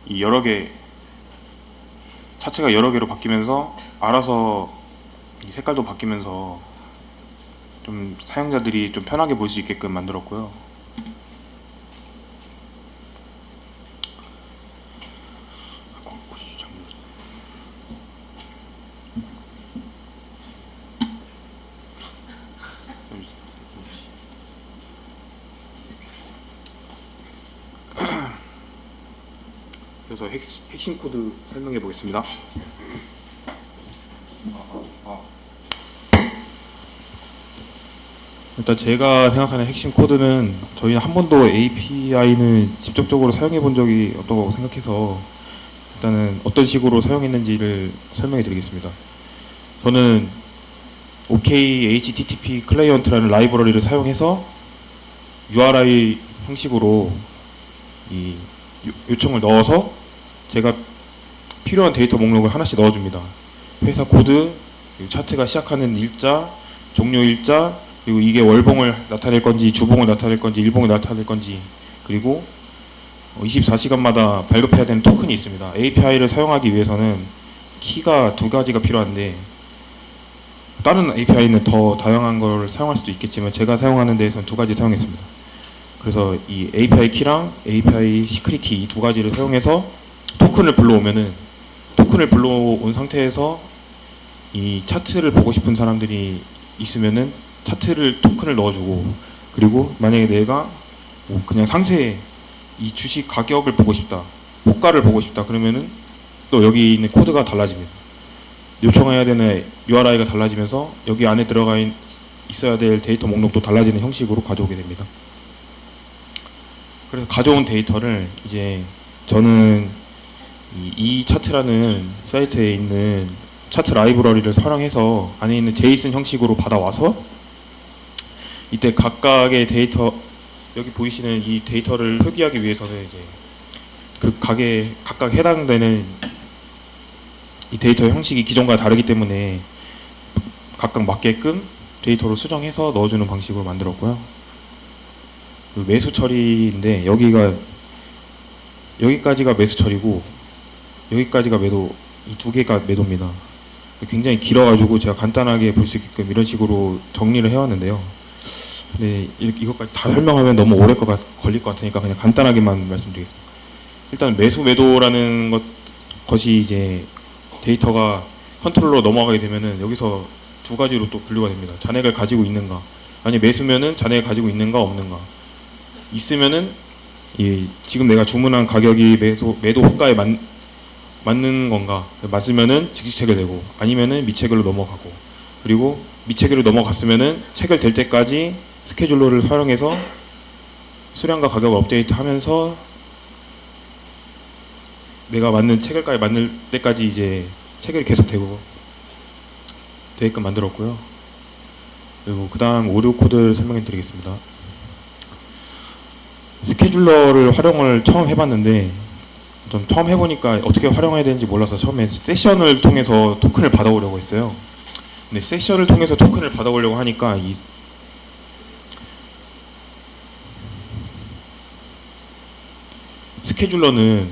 이 여러 개 차체가 여러 개로 바뀌면서 알아서 이 색깔도 바뀌면서 좀 사용자들이 좀 편하게 볼 수 있게끔 만들었고요. 그래서 핵심 코드 설명해 보겠습니다. 일단 제가 생각하는 핵심 코드는 저희는 한 번도 API는 직접적으로 사용해 본 적이 없다고 생각해서 일단은 어떤 식으로 사용했는지를 설명해 드리겠습니다. 저는 OK HTTP 클라이언트라는 라이브러리를 사용해서 URI 형식으로 이 요청을 넣어서 제가 필요한 데이터 목록을 하나씩 넣어줍니다. 회사 코드, 그리고 차트가 시작하는 일자, 종료 일자, 그리고 이게 월봉을 나타낼 건지 주봉을 나타낼 건지 일봉을 나타낼 건지, 그리고 24시간마다 발급해야 되는 토큰이 있습니다. API를 사용하기 위해서는 키가 두 가지가 필요한데 다른 API는 더 다양한 걸 사용할 수도 있겠지만 제가 사용하는 데에서는 두 가지 사용했습니다. 그래서 이 API 키랑 API 시크릿 키 이 두 가지를 사용해서 토큰을 불러오면은 토큰을 불러온 상태에서 이 차트를 보고 싶은 사람들이 있으면은 차트를 토큰을 넣어주고, 그리고 만약에 내가 뭐 그냥 상세 이 주식 가격을 보고 싶다, 호가를 보고 싶다 그러면은 또 여기 있는 코드가 달라집니다. 요청해야 되는 URI가 달라지면서 여기 안에 들어가 있어야 될 데이터 목록도 달라지는 형식으로 가져오게 됩니다. 그래서 가져온 데이터를 이제 저는 이 차트라는 사이트에 있는 차트 라이브러리를 활용해서 안에 있는 제이슨 형식으로 받아와서 이때 각각의 데이터, 여기 보이시는 이 데이터를 표기하기 위해서는 이제 그 가게 각각 해당되는 이 데이터 형식이 기존과 다르기 때문에 각각 맞게끔 데이터로 수정해서 넣어주는 방식으로 만들었고요. 그 매수 처리인데 여기까지가 매수 처리고 여기까지가 매도, 이 두 개가 매도입니다. 굉장히 길어가지고 제가 간단하게 볼 수 있게끔 이런 식으로 정리를 해왔는데요. 근데 이것까지 다 설명하면 너무 오래 걸릴 것 같으니까 그냥 간단하게만 말씀드리겠습니다. 일단 매수 매도라는 것이 이제 데이터가 컨트롤러 넘어가게 되면은 여기서 두 가지로 또 분류가 됩니다. 잔액을 가지고 있는가, 아니 매수면은 잔액을 가지고 있는가 없는가. 있으면은 지금 내가 주문한 가격이 매도 호가에 맞는 건가, 맞으면은 즉시 체결되고, 아니면은 미체결로 넘어가고, 그리고 미체결로 넘어갔으면은 체결될 때까지 스케줄러를 활용해서 수량과 가격을 업데이트하면서 내가 맞는 체결가에 맞는 때까지 이제 체결이 계속되고 되게끔 만들었고요. 그리고 그 다음 오류 코드를 설명해 드리겠습니다. 스케줄러를 활용을 처음 해봤는데 좀 처음 해보니까 어떻게 활용해야 되는지 몰라서 처음에 세션을 통해서 토큰을 받아오려고 했어요. 근데 세션을 통해서 토큰을 받아오려고 하니까 이 스케줄러는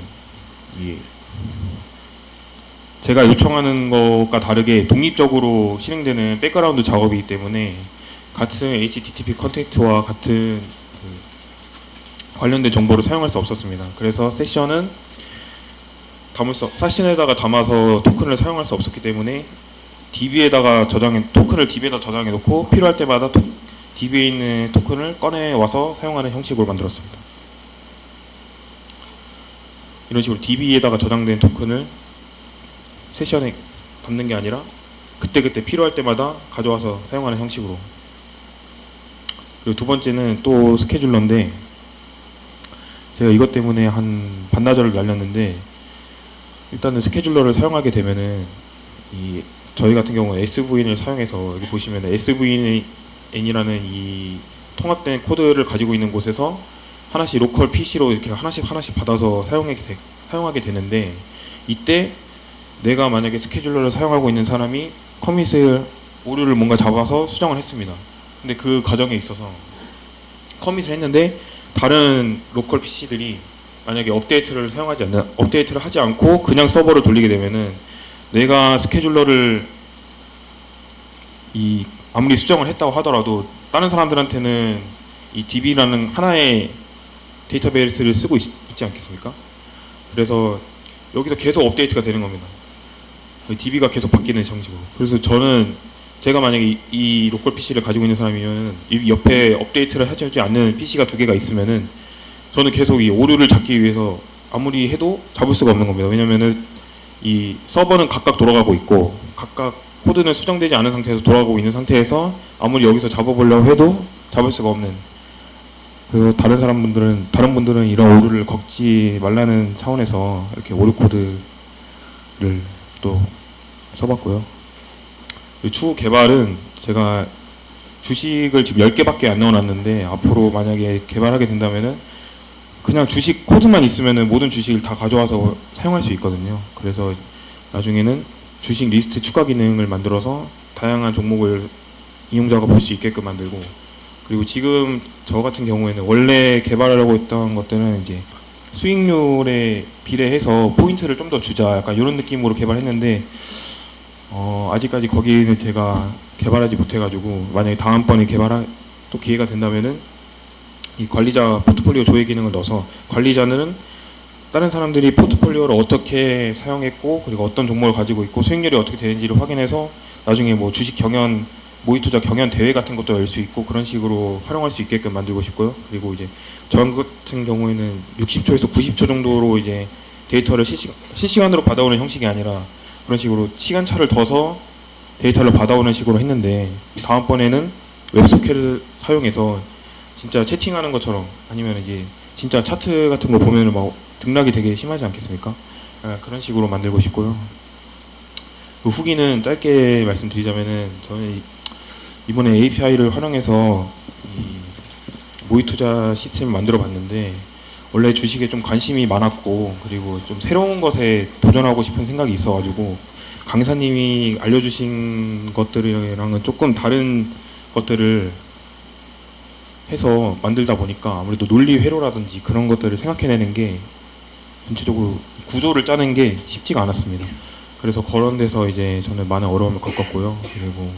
제가 요청하는 것과 다르게 독립적으로 실행되는 백그라운드 작업이기 때문에 같은 HTTP 컨택트와 같은 관련된 정보를 사용할 수 없었습니다. 그래서 세션은 사신에다가 담아서 토큰을 사용할 수 없었기 때문에 토큰을 DB에다 저장해 놓고 필요할 때마다 DB에 있는 토큰을 꺼내 와서 사용하는 형식으로 만들었습니다. 이런 식으로 DB에다가 저장된 토큰을 세션에 담는 게 아니라 그때그때 필요할 때마다 가져와서 사용하는 형식으로. 그리고 두 번째는 또 스케줄러인데 제가 이것 때문에 한 반나절을 날렸는데, 일단은 스케줄러를 사용하게 되면은 저희 같은 경우는 SVN을 사용해서 여기 보시면 SVN이라는 이 통합된 코드를 가지고 있는 곳에서 하나씩 로컬 PC로 이렇게 하나씩 받아서 사용하게 되는데, 이때 내가 만약에 스케줄러를 사용하고 있는 사람이 커밋을 오류를 뭔가 잡아서 수정을 했습니다. 근데 그 과정에 있어서 커밋을 했는데 다른 로컬 PC들이 만약에 업데이트를 하지 않고 그냥 서버를 돌리게 되면은 내가 스케줄러를 아무리 수정을 했다고 하더라도 다른 사람들한테는 이 DB라는 하나의 데이터베이스를 쓰고 있지 않겠습니까? 그래서 여기서 계속 업데이트가 되는 겁니다. DB가 계속 바뀌는 형식으로. 그래서 제가 만약에 이 로컬 PC를 가지고 있는 사람이면 이 옆에 업데이트를 하지 않는 PC가 두 개가 있으면은 저는 계속 이 오류를 잡기 위해서 아무리 해도 잡을 수가 없는 겁니다. 왜냐면은 이 서버는 각각 돌아가고 있고 각각 코드는 수정되지 않은 상태에서 돌아가고 있는 상태에서 아무리 여기서 잡아보려고 해도 잡을 수가 없는. 그리고 다른 분들은 이런 오류를 겪지 말라는 차원에서 이렇게 오류 코드를 또 써봤고요. 추후 개발은 제가 주식을 지금 10개밖에 안 넣어놨는데 앞으로 만약에 개발하게 된다면은 그냥 주식 코드만 있으면은 모든 주식을 다 가져와서 사용할 수 있거든요. 그래서 나중에는 주식 리스트 추가 기능을 만들어서 다양한 종목을 이용자가 볼 수 있게끔 만들고, 그리고 지금 저 같은 경우에는 원래 개발하려고 했던 것들은 이제 수익률에 비례해서 포인트를 좀 더 주자, 약간 이런 느낌으로 개발했는데 아직까지 거기는 제가 개발하지 못해가지고 만약에 다음번에 또 기회가 된다면은 이 관리자 포트폴리오 조회 기능을 넣어서 관리자는 다른 사람들이 포트폴리오를 어떻게 사용했고 그리고 어떤 종목을 가지고 있고 수익률이 어떻게 되는지를 확인해서 나중에 뭐 주식 경연, 모의투자 경연 대회 같은 것도 열 수 있고 그런 식으로 활용할 수 있게끔 만들고 싶고요. 그리고 이제 저 같은 경우에는 60초에서 90초 정도로 이제 데이터를 실시간으로 받아오는 형식이 아니라 그런 식으로 시간차를 둬서 데이터를 받아오는 식으로 했는데, 다음번에는 웹소켓을 사용해서 진짜 채팅하는 것처럼, 아니면 이제 진짜 차트 같은 거 보면은 막 등락이 되게 심하지 않겠습니까? 그런 식으로 만들고 싶고요. 그 후기는 짧게 말씀드리자면은 저는 이번에 API를 활용해서 이 모의투자 시스템을 만들어 봤는데, 원래 주식에 좀 관심이 많았고 그리고 좀 새로운 것에 도전하고 싶은 생각이 있어가지고 강사님이 알려주신 것들이랑은 조금 다른 것들을 해서 만들다 보니까 아무래도 논리 회로라든지 그런 것들을 생각해내는 게 전체적으로 구조를 짜는 게 쉽지가 않았습니다. 그래서 그런 데서 이제 저는 많은 어려움을 겪었고요. 그리고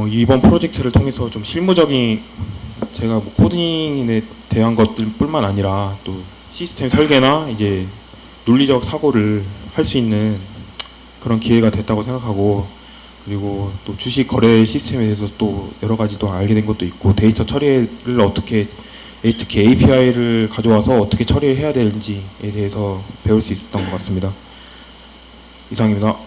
이번 프로젝트를 통해서 좀 실무적인 제가 뭐 코딩에 대한 것들뿐만 아니라 또 시스템 설계나 이제 논리적 사고를 할 수 있는 그런 기회가 됐다고 생각하고, 그리고 또 주식 거래 시스템에 대해서 또 여러 가지 또 알게 된 것도 있고, 데이터 처리를 어떻게 특히 API를 가져와서 어떻게 처리를 해야 되는지에 대해서 배울 수 있었던 것 같습니다. 이상입니다.